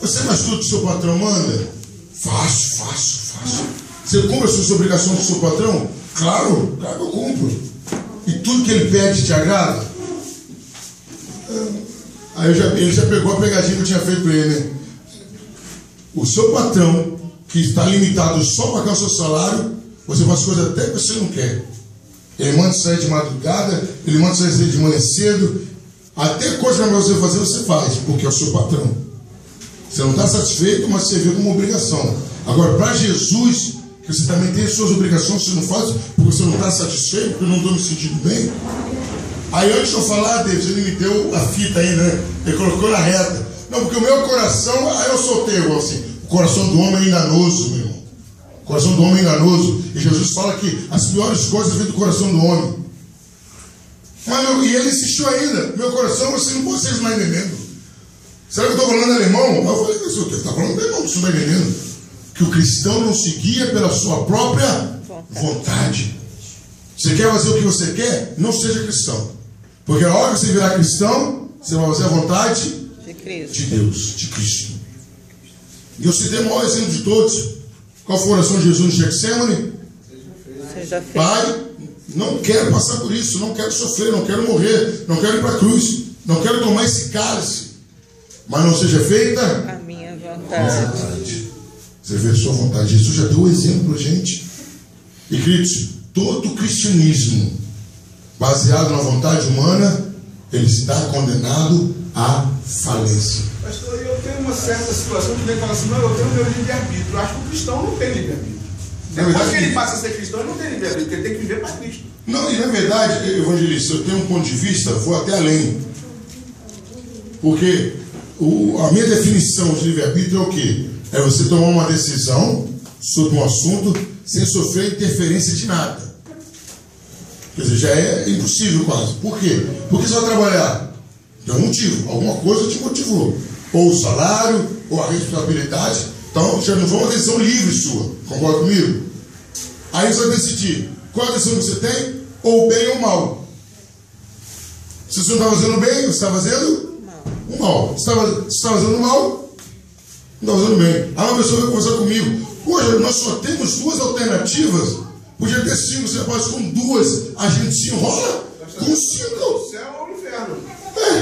Você faz tudo que o seu patrão manda? Faço. Você cumpre as suas obrigações do seu patrão? Claro que eu cumpro. E tudo que ele pede te agrada? Aí ele já pegou a pegadinha que eu tinha feito para ele, né? O seu patrão, que está limitado só para pagar o seu salário, você faz coisas até que você não quer. Ele manda sair de madrugada, ele manda sair de manhã cedo, até coisa para você fazer, você faz, porque é o seu patrão. Você não está satisfeito, mas você vê como obrigação. Agora, para Jesus, que você também tem as suas obrigações, você não faz porque você não está satisfeito, porque eu não estou me sentindo bem. Aí antes de eu falar, Deus, ele me deu a fita aí, né? Ele colocou na reta. Não, porque o meu coração, aí eu soltei igual assim. O coração do homem é enganoso, meu irmão. O coração do homem é enganoso. E Jesus fala que as piores coisas vêm do coração do homem. Mas e ele insistiu ainda. Meu coração, vocês não estão entendendo. Será que eu estou falando alemão? Eu falei: você está falando alemão, você não está entendendo. Que o cristão não se guia pela sua própria vontade. Você quer fazer o que você quer? Não seja cristão. Porque a hora que você virar cristão, você vai fazer a vontade de Deus, de Cristo. E eu citei o maior exemplo de todos. Qual foi a oração de Jesus no Getsêmani? Pai, não quero passar por isso, não quero sofrer, não quero morrer, não quero ir para a cruz, não quero tomar esse cálice, mas não seja feita a minha vontade. Seja feita a sua vontade. Jesus já deu o exemplo para a gente. E queridos, todo o cristianismo baseado na vontade humana, ele está condenado à falência. Pastor, eu tenho uma certa situação que vem falar assim, não, eu tenho meu livre-arbítrio. Eu acho que o cristão não tem livre-arbítrio. Depois que ele passa a ser cristão, ele não tem livre-arbítrio, porque ele tem que viver para Cristo. Não, e na verdade, evangelista, eu tenho um ponto de vista, vou até além. Porque a minha definição de livre-arbítrio é o quê? É você tomar uma decisão sobre um assunto sem sofrer interferência de nada. Quer dizer, já é impossível quase. Por quê? Porque você vai trabalhar. Tem um motivo, alguma coisa te motivou. Ou o salário, ou a responsabilidade. Então, já não foi uma decisão livre sua. Concorda comigo? Aí você vai decidir qual a decisão que você tem, ou bem ou mal. Se você não está fazendo bem, você está fazendo o mal. Se você está fazendo mal, não está fazendo bem. Aí uma pessoa vai conversar comigo. Hoje nós só temos duas alternativas. Podia ter 5, você pode com 2. A gente se enrola com 5. O céu ou o inferno.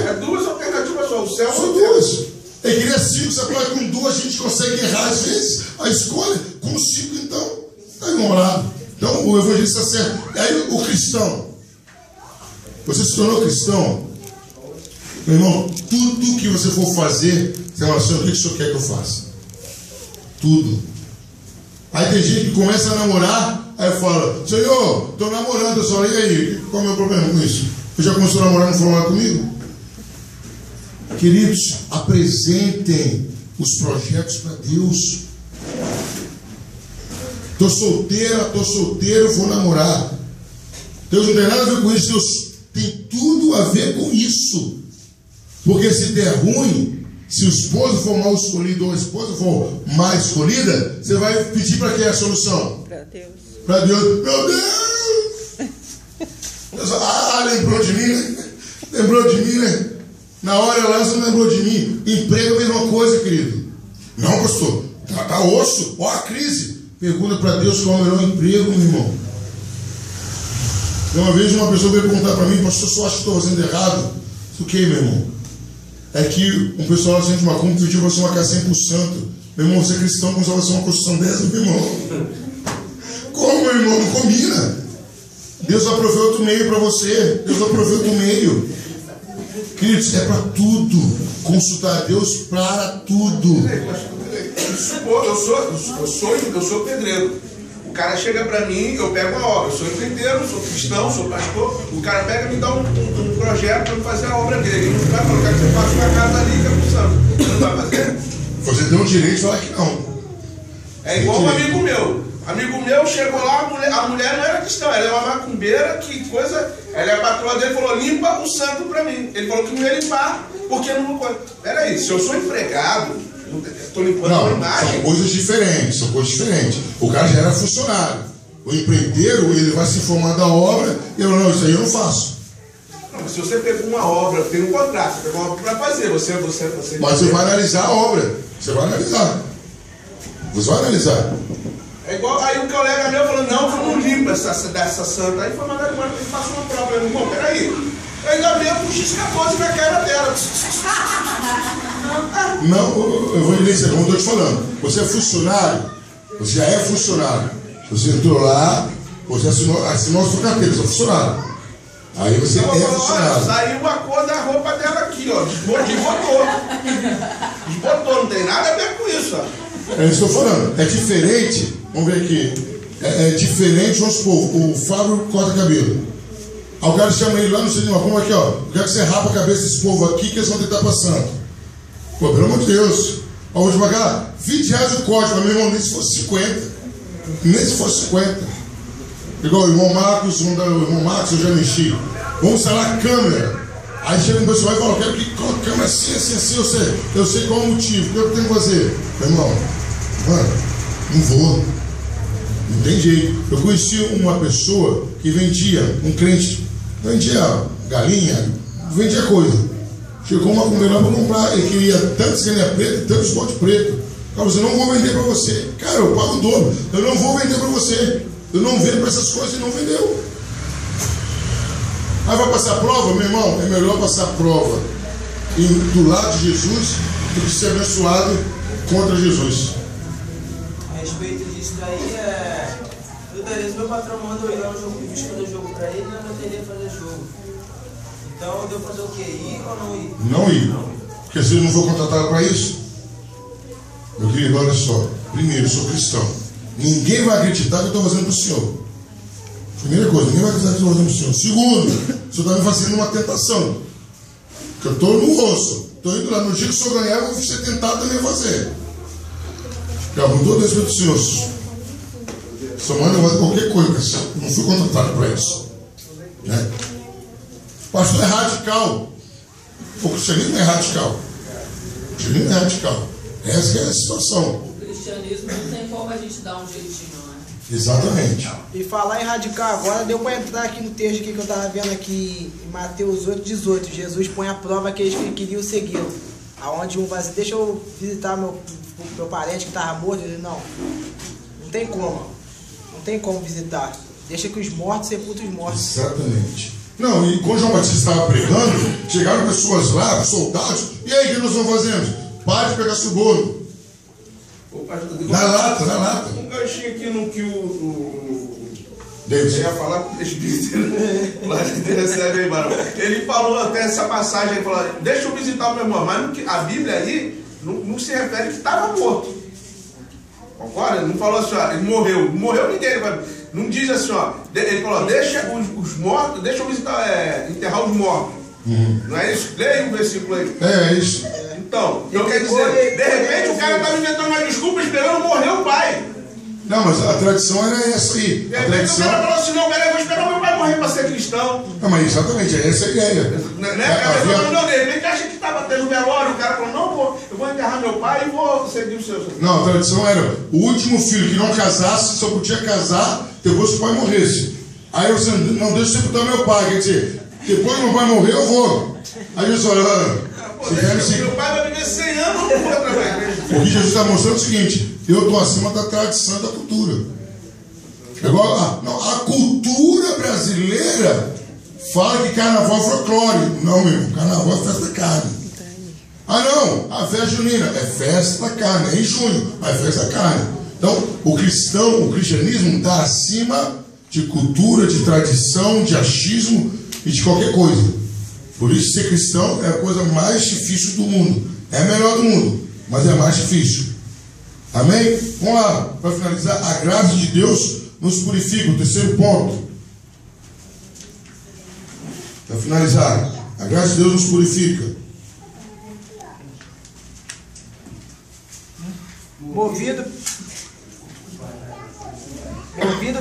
É 2 alternativas só, o céu só ou o inferno. 2. Ele queria 5, você pode com 2, a gente consegue errar às vezes a escolha. Com 5, então, está enrolado. Então o evangelista está certo. E aí o cristão, você se tornou cristão, meu irmão, tudo que você for fazer, você fala assim, o que o senhor quer que eu faça? Tudo. Aí tem gente que começa a namorar, aí fala, Senhor, estou namorando, eu só, e aí, qual é o meu problema com isso? Você já começou a namorar e não falou nada comigo? Queridos, apresentem os projetos para Deus. Estou solteiro, vou namorar. Deus não tem nada a ver com isso, Deus tem tudo a ver com isso. Porque se der ruim, se o esposo for mal escolhido ou a esposa for mal escolhida, você vai pedir para quem é a solução? Para Deus. Para Deus. Meu Deus! Lembrou de mim, né? Lembrou de mim, né? Na hora lá você não lembrou de mim. Emprego é a mesma coisa, querido. Não, pastor. Tá osso. Ó a crise. Pergunta para Deus qual é o melhor emprego, meu irmão. Uma vez uma pessoa veio perguntar para mim, pastor, eu acho que estou fazendo errado. O que, meu irmão? É que um pessoal lá de Macumba pediu para você uma casa 100%. Meu irmão, você é cristão, como você vai fazer uma construção dessa, meu irmão? Como, meu irmão? Não combina. Deus vai prover outro meio para você. Deus vai prover outro meio. Queridos, é para tudo. Consultar a Deus para tudo. Eu sou pedreiro. O cara chega para mim, eu pego uma obra. Eu sou empreiteiro, sou cristão, sou pastor. O cara pega e me dá um projeto para fazer a obra dele. Ele não vai colocar que você faça uma casa ali que é pro santo. Você não vai fazer? Você tem o direito de falar que não. É igual um amigo meu. Amigo meu chegou lá, a mulher não era cristã, ela é uma macumbeira, que coisa. Ela é a patroa dele, falou, limpa o santo para mim. Ele falou que não ia limpar, porque não. Peraí, se eu sou empregado, estou limpando a imagem. São coisas diferentes, O cara já era funcionário. O empreiteiro, ele vai se informar da obra e ele não, isso aí eu não faço. Não, mas se você pegou uma obra, tem um contrato, você pegou uma obra para fazer, você. Mas você vai analisar a obra. Você vai analisar. É igual, aí um colega meu falou, não, tu não limpa dessa santa. Aí foi mandar embora para ele fazer uma prova. Eu falei, peraí. Eu ainda mesmo com X14 na cara dela. Não, eu vou dizer, como eu estou te falando. Você é funcionário. Você já é funcionário. Você entrou lá, você assinou os carteiros, você é funcionário. Aí você é funcionário. Saiu a cor da roupa dela aqui, ó. Desbotou. Não tem nada a ver com isso, ó. Eu estou falando, é diferente. Vamos ver aqui. É diferente, vamos supor, o Fábio corta cabelo. Aí o cara chama ele lá no cinema, vamos aqui, ó. Eu quero que você rapa a cabeça desse povo aqui que eles vão tentar passando. Pô, pelo amor de Deus. Ó, vou te pagar R$20 o código, mas meu irmão, nem se fosse 50. Nem se fosse 50. Igual o irmão Marcos, eu já mexi. Vamos instalar a câmera. Aí chega um pessoal e fala, eu quero que coloque a câmera assim, eu sei qual é o motivo, o que eu tenho que fazer. Meu irmão, mano, não vou. Não tem jeito. Eu conheci uma pessoa que vendia, um crente, vendia galinha, vendia coisa. Chegou uma mulher para comprar, ele queria tantos galinha preta e tantos bote preto. Cara, eu não vou vender para você. Cara, eu pago o dobro. Eu não vou vender para você. Eu não vendo para essas coisas e não vendeu. Aí vai passar prova, meu irmão? É melhor passar prova do lado de Jesus do que ser abençoado contra Jesus. A respeito disso daí, muitas vezes meu patrão manda eu ir lá no jogo, escolher o jogo para ele, não vai querer fazer jogo. Então eu devo fazer o quê? Ir ou não ir? Não ir. Porque se eu não for contratado para isso, meu querido, olha só. Primeiro, eu sou cristão. Ninguém vai acreditar que eu estou fazendo para o Senhor. Primeira coisa, ninguém vai acreditar que eu estou fazendo para o Senhor. Segundo, o Senhor está me fazendo uma tentação. Que eu estou no osso. Estou indo lá. No dia que o Senhor ganhar, eu vou ser tentado também a fazer. Com todo respeito do Senhor. O Senhor manda fazer qualquer coisa. Eu não fui contratado para isso. Né? O pastor é radical. O cristianismo é radical. O cristianismo é radical. Essa é a situação. O cristianismo não tem como a gente dar um jeitinho, né? Exatamente. E falar em radical agora, deu para entrar aqui no texto aqui que eu estava vendo aqui em Mateus 8,18. Jesus põe à prova aqueles que queriam segui-lo. Aonde um vai dizer, deixa eu visitar meu parente que estava morto. Ele, não tem como. Não tem como visitar. Deixa que os mortos sepultem os mortos. Exatamente. Não, e quando João Batista estava pregando, chegaram pessoas lá, soldados, e aí o que nós vamos fazendo? Pare de pegar suborno. Na lata. Um ganchinho aqui no que Deus. Eu ia falar com o presbítero. Lá ele recebe aí, mano. Ele falou até essa passagem, ele falou, deixa eu visitar o meu irmão, mas a Bíblia aí não se refere que estava morto. Concorda? Ele não falou assim, ó, ele morreu. Não morreu ninguém. Não diz assim, ó. Ele falou, deixa os mortos, deixa eu visitar, enterrar os mortos. Não é isso? Leia o versículo aí. É isso. Então quer dizer, de repente o cara estava inventando uma desculpa esperando morrer o pai. Não, mas a tradição era essa aí. De repente o cara falou assim, não, cara, eu vou esperar o meu pai morrer para ser cristão. Não, mas exatamente, é essa a ideia. Né? Não, de repente acha que estava tendo velório, o cara falou, não, eu vou enterrar meu pai e vou seguir o seu. Não, a tradição era, o último filho que não casasse, só podia casar depois que o pai morresse. Aí você, não, deixa eu sepultar meu pai, quer dizer, depois que meu pai morrer eu vou. Aí Jesus olha, meu pai vai viver 100 anos, eu não vou trabalhar. O que Jesus está mostrando é o seguinte, eu estou acima da tradição e da cultura. Agora, a cultura brasileira fala que carnaval é folclore. Não, meu irmão, carnaval é festa da carne. Ah, não, a festa junina é festa da carne, é em junho, mas é festa da carne. Então, o cristianismo está acima de cultura, de tradição, de achismo e de qualquer coisa. Por isso, ser cristão é a coisa mais difícil do mundo. É a melhor do mundo, mas é mais difícil. Amém? Vamos lá, para finalizar, a graça de Deus nos purifica. O terceiro ponto. Para finalizar, a graça de Deus nos purifica. Movido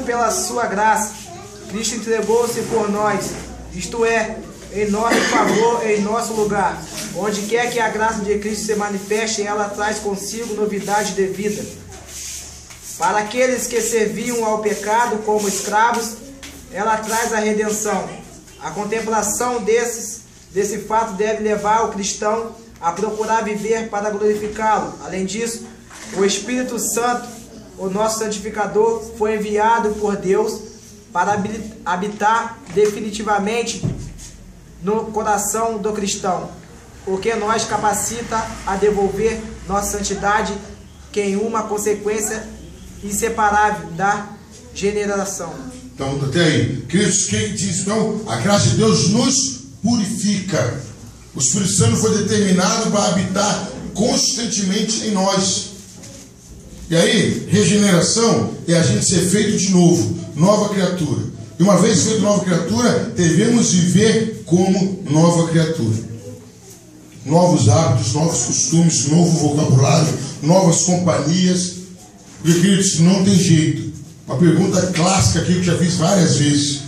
pela sua graça, Cristo entregou-se por nós, isto é, em nosso favor, em nosso lugar. Onde quer que a graça de Cristo se manifeste, ela traz consigo novidade de vida. Para aqueles que serviam ao pecado como escravos, ela traz a redenção. A contemplação desse fato deve levar o cristão a procurar viver para glorificá-lo. Além disso, o Espírito Santo, o nosso santificador, foi enviado por Deus para habitar definitivamente no coração do cristão, o que nos capacita a devolver nossa santidade, que é uma consequência inseparável da generação. Então, até aí, queridos, quem diz então? A graça de Deus nos purifica. O Espírito Santo foi determinado para habitar constantemente em nós. E aí, regeneração é a gente ser feito de novo, nova criatura. E uma vez feito nova criatura, devemos viver como nova criatura. Novos hábitos, novos costumes, novo vocabulário, novas companhias. Porque, queridos, não tem jeito. Uma pergunta clássica aqui que eu já fiz várias vezes.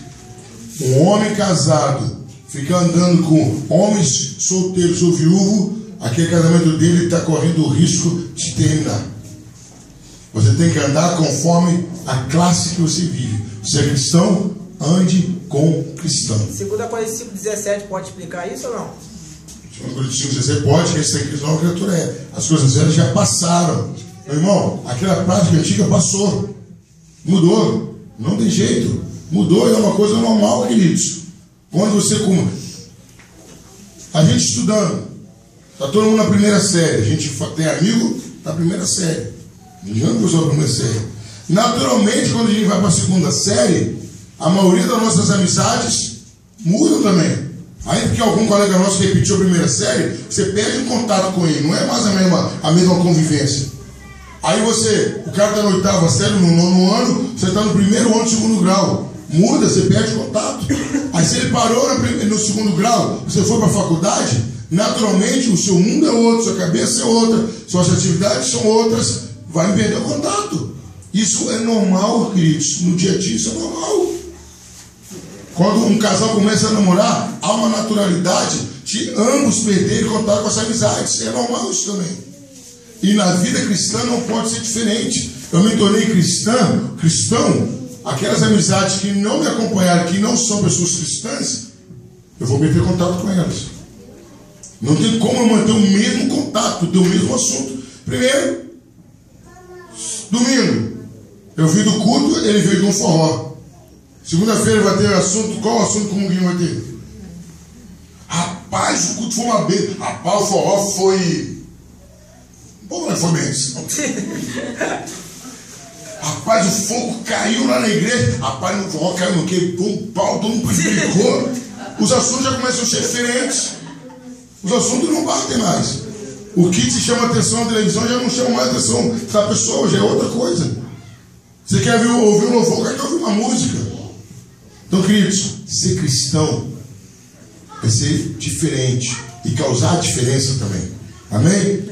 Um homem casado fica andando com homens solteiros ou viúvos, aquele casamento dele está correndo o risco de terminar. Você tem que andar conforme a classe que você vive. Se é cristão, ande com cristão. 2 Coríntios 5,17 pode explicar isso ou não? 2 Coríntios 5, você pode, que esse aqui nova criatura é. As coisas velhas já passaram. Meu irmão, aquela prática antiga passou. Mudou. Não tem jeito. Mudou e é uma coisa normal, queridos. Quando você a gente estudando, está todo mundo na primeira série. A gente tem amigo da primeira série. Não pessoal da primeira série. Naturalmente, quando a gente vai para a segunda série, a maioria das nossas amizades mudam também. Ainda que algum colega nosso repetiu a primeira série, você perde o contato com ele, não é mais a mesma convivência. Aí o cara está na 8ª série, no 9º ano, você está no 1º ano, 2º grau. Muda, você perde contato. Aí se ele parou no 2º grau, você foi para a faculdade, naturalmente o seu mundo é outro, sua cabeça é outra, suas atividades são outras, vai perder o contato. Isso é normal, queridos, no dia a dia isso é normal. Quando um casal começa a namorar, há uma naturalidade de ambos perderem contato com as amizades. É normal isso também. E na vida cristã não pode ser diferente. Eu me tornei cristão, aquelas amizades que não me acompanharam, que não são pessoas cristãs, eu vou perder contato com elas. Não tem como eu manter o mesmo contato, o mesmo assunto. Primeiro, domingo, eu vi do culto, ele veio de um forró. Segunda-feira vai ter assunto. Qual assunto que o Munguinho vai ter? Rapaz, o culto foi uma vez. Rapaz, o forró foi. Pô, não foi bem isso. Rapaz, o fogo caiu lá na igreja. Rapaz, no forró caiu no quê? Um pau, todo mundo brincou. Os assuntos já começam a ser diferentes. Os assuntos não batem mais. O que te chama atenção na televisão já não chama mais atenção da pessoa, já é outra coisa. Você quer ouvir um louvor, quer ouvir uma música. Então, queridos, ser cristão é ser diferente e causar diferença também. Amém?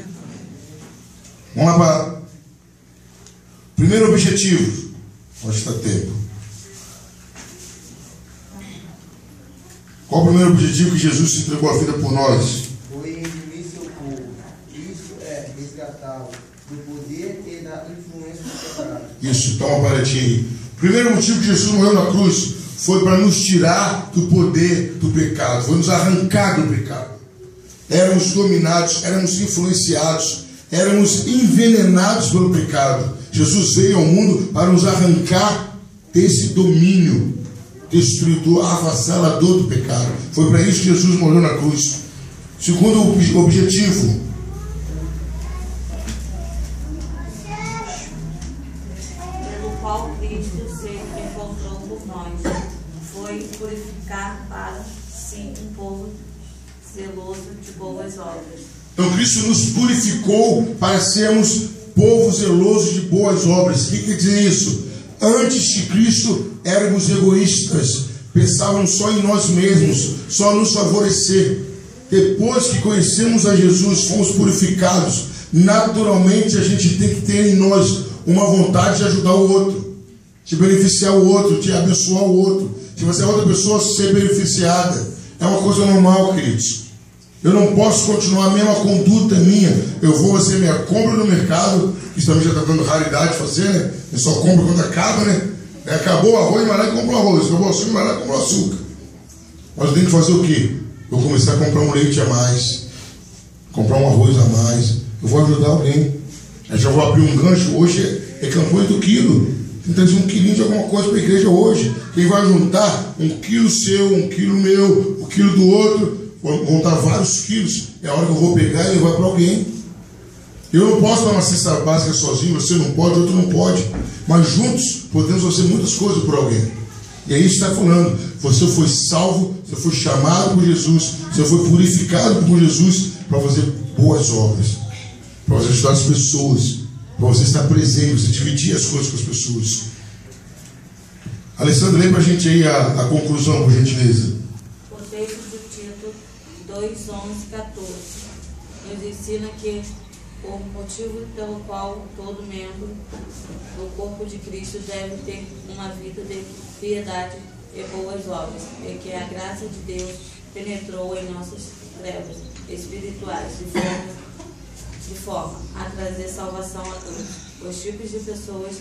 Vamos lá para o primeiro objetivo. Acho que está tempo. Qual o primeiro objetivo que Jesus se entregou a vida por nós? Foi redimir seu povo. Isso é resgatá-lo do poder e da influência do pecado. Isso, toma uma paradinha aí. O primeiro motivo que Jesus morreu na cruz foi para nos tirar do poder do pecado, foi nos arrancar do pecado. Éramos dominados, éramos influenciados, éramos envenenados pelo pecado. Jesus veio ao mundo para nos arrancar desse domínio destruidor, avassalador do pecado. Foi para isso que Jesus morreu na cruz. Segundo objetivo, pelo qual Cristo se encontrou por nós, foi purificar para si um povo zeloso de boas obras. Então Cristo nos purificou para sermos povo zeloso de boas obras. O que quer dizer isso? Antes de Cristo éramos egoístas, pensávamos só em nós mesmos, só nos favorecer. Depois que conhecemos a Jesus, fomos purificados. Naturalmente a gente tem que ter em nós uma vontade de ajudar o outro, de beneficiar o outro, de abençoar o outro, de fazer a outra pessoa ser beneficiada. É uma coisa normal, queridos. Eu não posso continuar a mesma conduta minha. Eu vou fazer minha compra no mercado, que também já está dando raridade fazer, né? Eu só compro quando acaba, né? Acabou o arroz, vai lá e compra o arroz. Acabou o açúcar, vai lá e compra o açúcar. Mas eu tenho que fazer o quê? Eu vou começar a comprar um leite a mais, comprar um arroz a mais. Eu vou ajudar alguém. Eu já vou abrir um gancho. Hoje é campanha do quilo. Tem que trazer 1 quilinho de alguma coisa para a igreja hoje. Quem vai juntar 1 quilo seu, 1 quilo meu, 1 quilo do outro, vão estar vários quilos. É a hora que eu vou pegar e levar para alguém. Eu não posso dar uma cesta básica sozinho. Você não pode, outro não pode. Mas juntos podemos fazer muitas coisas por alguém. E aí está falando, você foi salvo, você foi chamado por Jesus, você foi purificado por Jesus para fazer boas obras, para você ajudar as pessoas, para você estar presente, você dividir as coisas com as pessoas. Alessandro, lê para a gente aí a conclusão, por gentileza. O texto de Tito 2:11-14 nos ensina que o motivo pelo qual todo membro do corpo de Cristo deve ter uma vida de piedade e boas obras, é que a graça de Deus penetrou em nossas trevas espirituais de forma a trazer salvação a todos os tipos de pessoas.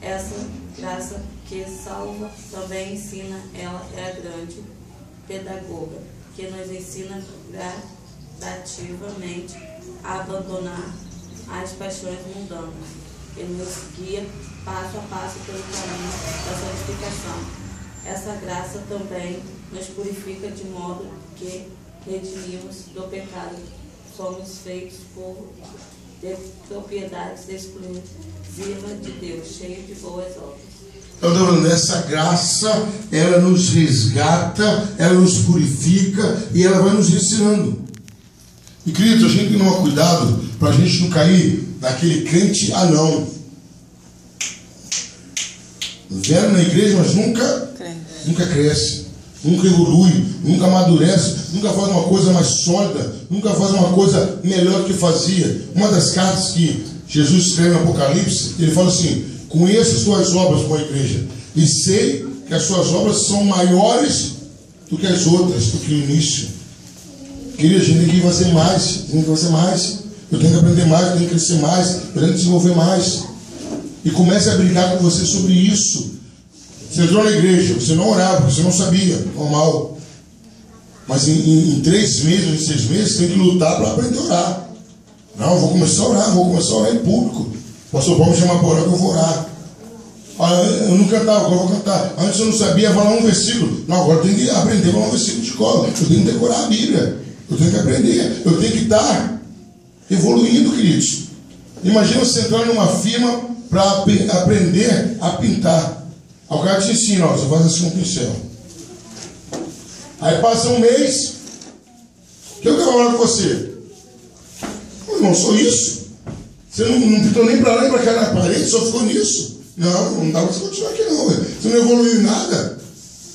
Essa graça que salva também ensina, ela é a grande pedagoga, que nos ensina gradativamente a abandonar as paixões mundanas e nos guia passo a passo pelo caminho da santificação. Essa graça também nos purifica de modo que, redimimos do pecado, somos feitos povo de propriedades exclusivas de Deus, cheio de boas obras. Então, essa graça, ela nos resgata, ela nos purifica e ela vai nos ensinando. E, queridos, a gente tem que tomar cuidado para a gente não cair naquele crente anão. Velho na igreja, mas nunca cresce, nunca evolui, nunca amadurece, nunca faz uma coisa mais sólida, nunca faz uma coisa melhor que fazia. Uma das cartas que Jesus escreve no Apocalipse, ele fala assim: conheço as tuas obras com a igreja e sei que as suas obras são maiores do que as outras, do que o início. Querido, a gente tem que fazer mais, tem que fazer mais. Eu tenho que aprender mais, eu tenho que crescer mais, eu tenho que desenvolver mais. E comece a brigar com você sobre isso. Você entrou na igreja, você não orava, você não sabia, normal. Mas em 3 meses, em 6 meses, você tem que lutar para aprender a orar. Não, eu vou começar a orar em público. O pastor Paulo me chamar para orar, que eu vou orar. Eu não cantava, agora eu vou cantar. Antes eu não sabia falar um versículo. Não, agora eu tenho que aprender a falar um versículo de escola. Eu tenho que decorar a Bíblia. Eu tenho que aprender. Eu tenho que estar evoluindo, queridos. Imagina você entrar numa firma para aprender a pintar. Aí o cara te ensina, ó, você faz assim com um pincel. Aí passa um mês. O que eu quero falar com você? Irmão, só isso? Você não pintou nem para lá nem para cá na parede, só ficou nisso. Não dá para você continuar aqui não. Você não evoluiu em nada.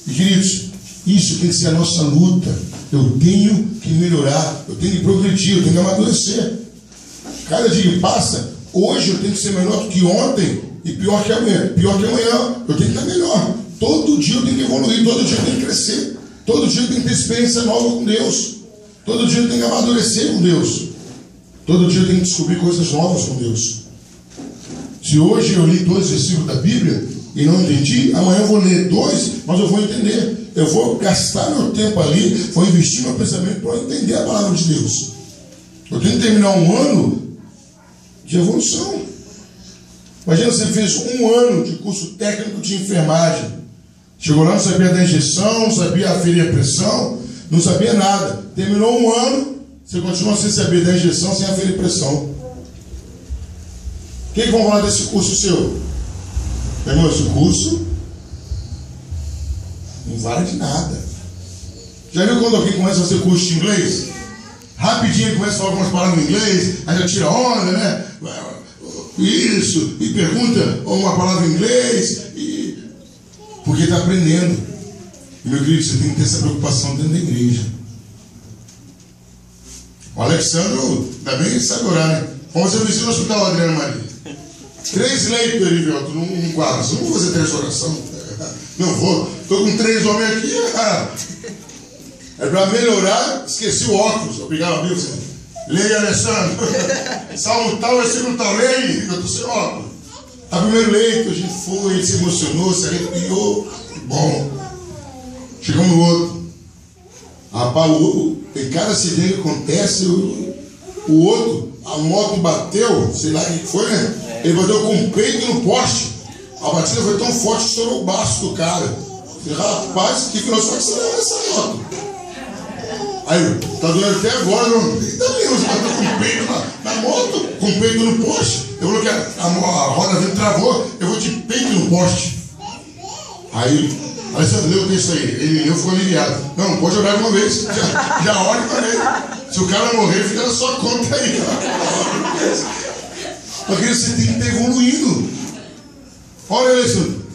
E, queridos, isso tem que ser a nossa luta. Eu tenho que melhorar, eu tenho que progredir, eu tenho que amadurecer. Cada dia que passa, hoje eu tenho que ser melhor do que ontem e pior que amanhã. Eu tenho que estar melhor. Todo dia eu tenho que evoluir, todo dia eu tenho que crescer. Todo dia eu tenho que ter experiência nova com Deus. Todo dia eu tenho que amadurecer com Deus. Todo dia eu tenho que descobrir coisas novas com Deus. Se hoje eu li 2 versículos da Bíblia e não entendi, amanhã eu vou ler 2, mas eu vou entender. Eu vou gastar meu tempo ali, vou investir meu pensamento para entender a palavra de Deus. Eu tenho que terminar um ano de evolução. Imagina, você fez 1 ano de curso técnico de enfermagem. Chegou lá, não sabia da injeção, não sabia aferir a pressão, não sabia nada. Terminou 1 ano, você continua sem saber da injeção, sem aferir pressão. O que vão falar desse curso seu? Irmão, esse curso não vale de nada. Já viu quando alguém começa a fazer curso de inglês? Rapidinho ele começa a falar algumas palavras em inglês, aí já tira onda, né? Isso, e pergunta uma palavra em inglês, porque está aprendendo. E, meu querido, você tem que ter essa preocupação dentro da igreja. O Alexandre também sabe orar, né? Vamos fazer visita no hospital, Adriana Maria. 3 leitos, Erivelto, num quadro. Não vou fazer 3 orações. Não vou. Estou com 3 homens aqui. É para melhorar, esqueci o óculos. Obrigado a Deus. Leia, Alessandro. Salmo tal, versículo tal. Leia, eu estou sem óculos. A primeiro leito, a gente foi, ele se emocionou, se arrepiou. Bom. Chegamos no outro. Rapaz, em cada acidente que acontece, o outro, a moto bateu, sei lá o que foi, né? Ele bateu com o peito no poste. A batida foi tão forte que estourou o baço do cara. Falei, rapaz, que filosofia que você leva nessa moto? Aí, tá doendo até agora, não? Também, você bateu com o peito na moto, com o peito no poste. Eu falei que a roda dele travou, eu vou de peito no poste. Aí, Alessandro, leu o texto aí. Ele leu, ficou aliviado. Não, pode orar de uma vez. Já ora de uma vez. Se o cara morrer, fica na sua conta aí. Porque você tem que estar evoluindo. Olha, Alessandro.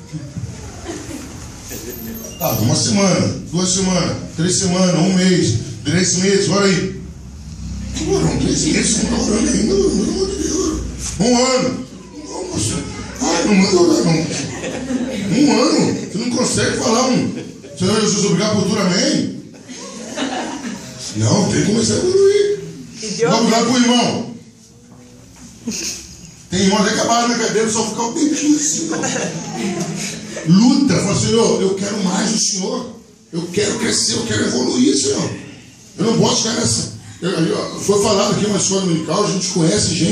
Tá, 1 semana, 2 semanas, 3 semanas, 1 mês, 3 meses, olha aí. Foram 3 meses, não está orando ainda, pelo amor de Deus. 1 ano. Ai, não manda orar, não. 1 ano, você não consegue falar Senhor Jesus, obrigado por tudo, amém? Não, tem que começar a evoluir. Vamos lá pro irmão. Tem irmão até acabaram na cadeira, só ficar um tempinho assim, não. Luta, fala, Senhor, eu quero mais do Senhor. Eu quero crescer, eu quero evoluir, Senhor. Eu não posso ficar Foi falado aqui uma escola dominical, a gente conhece gente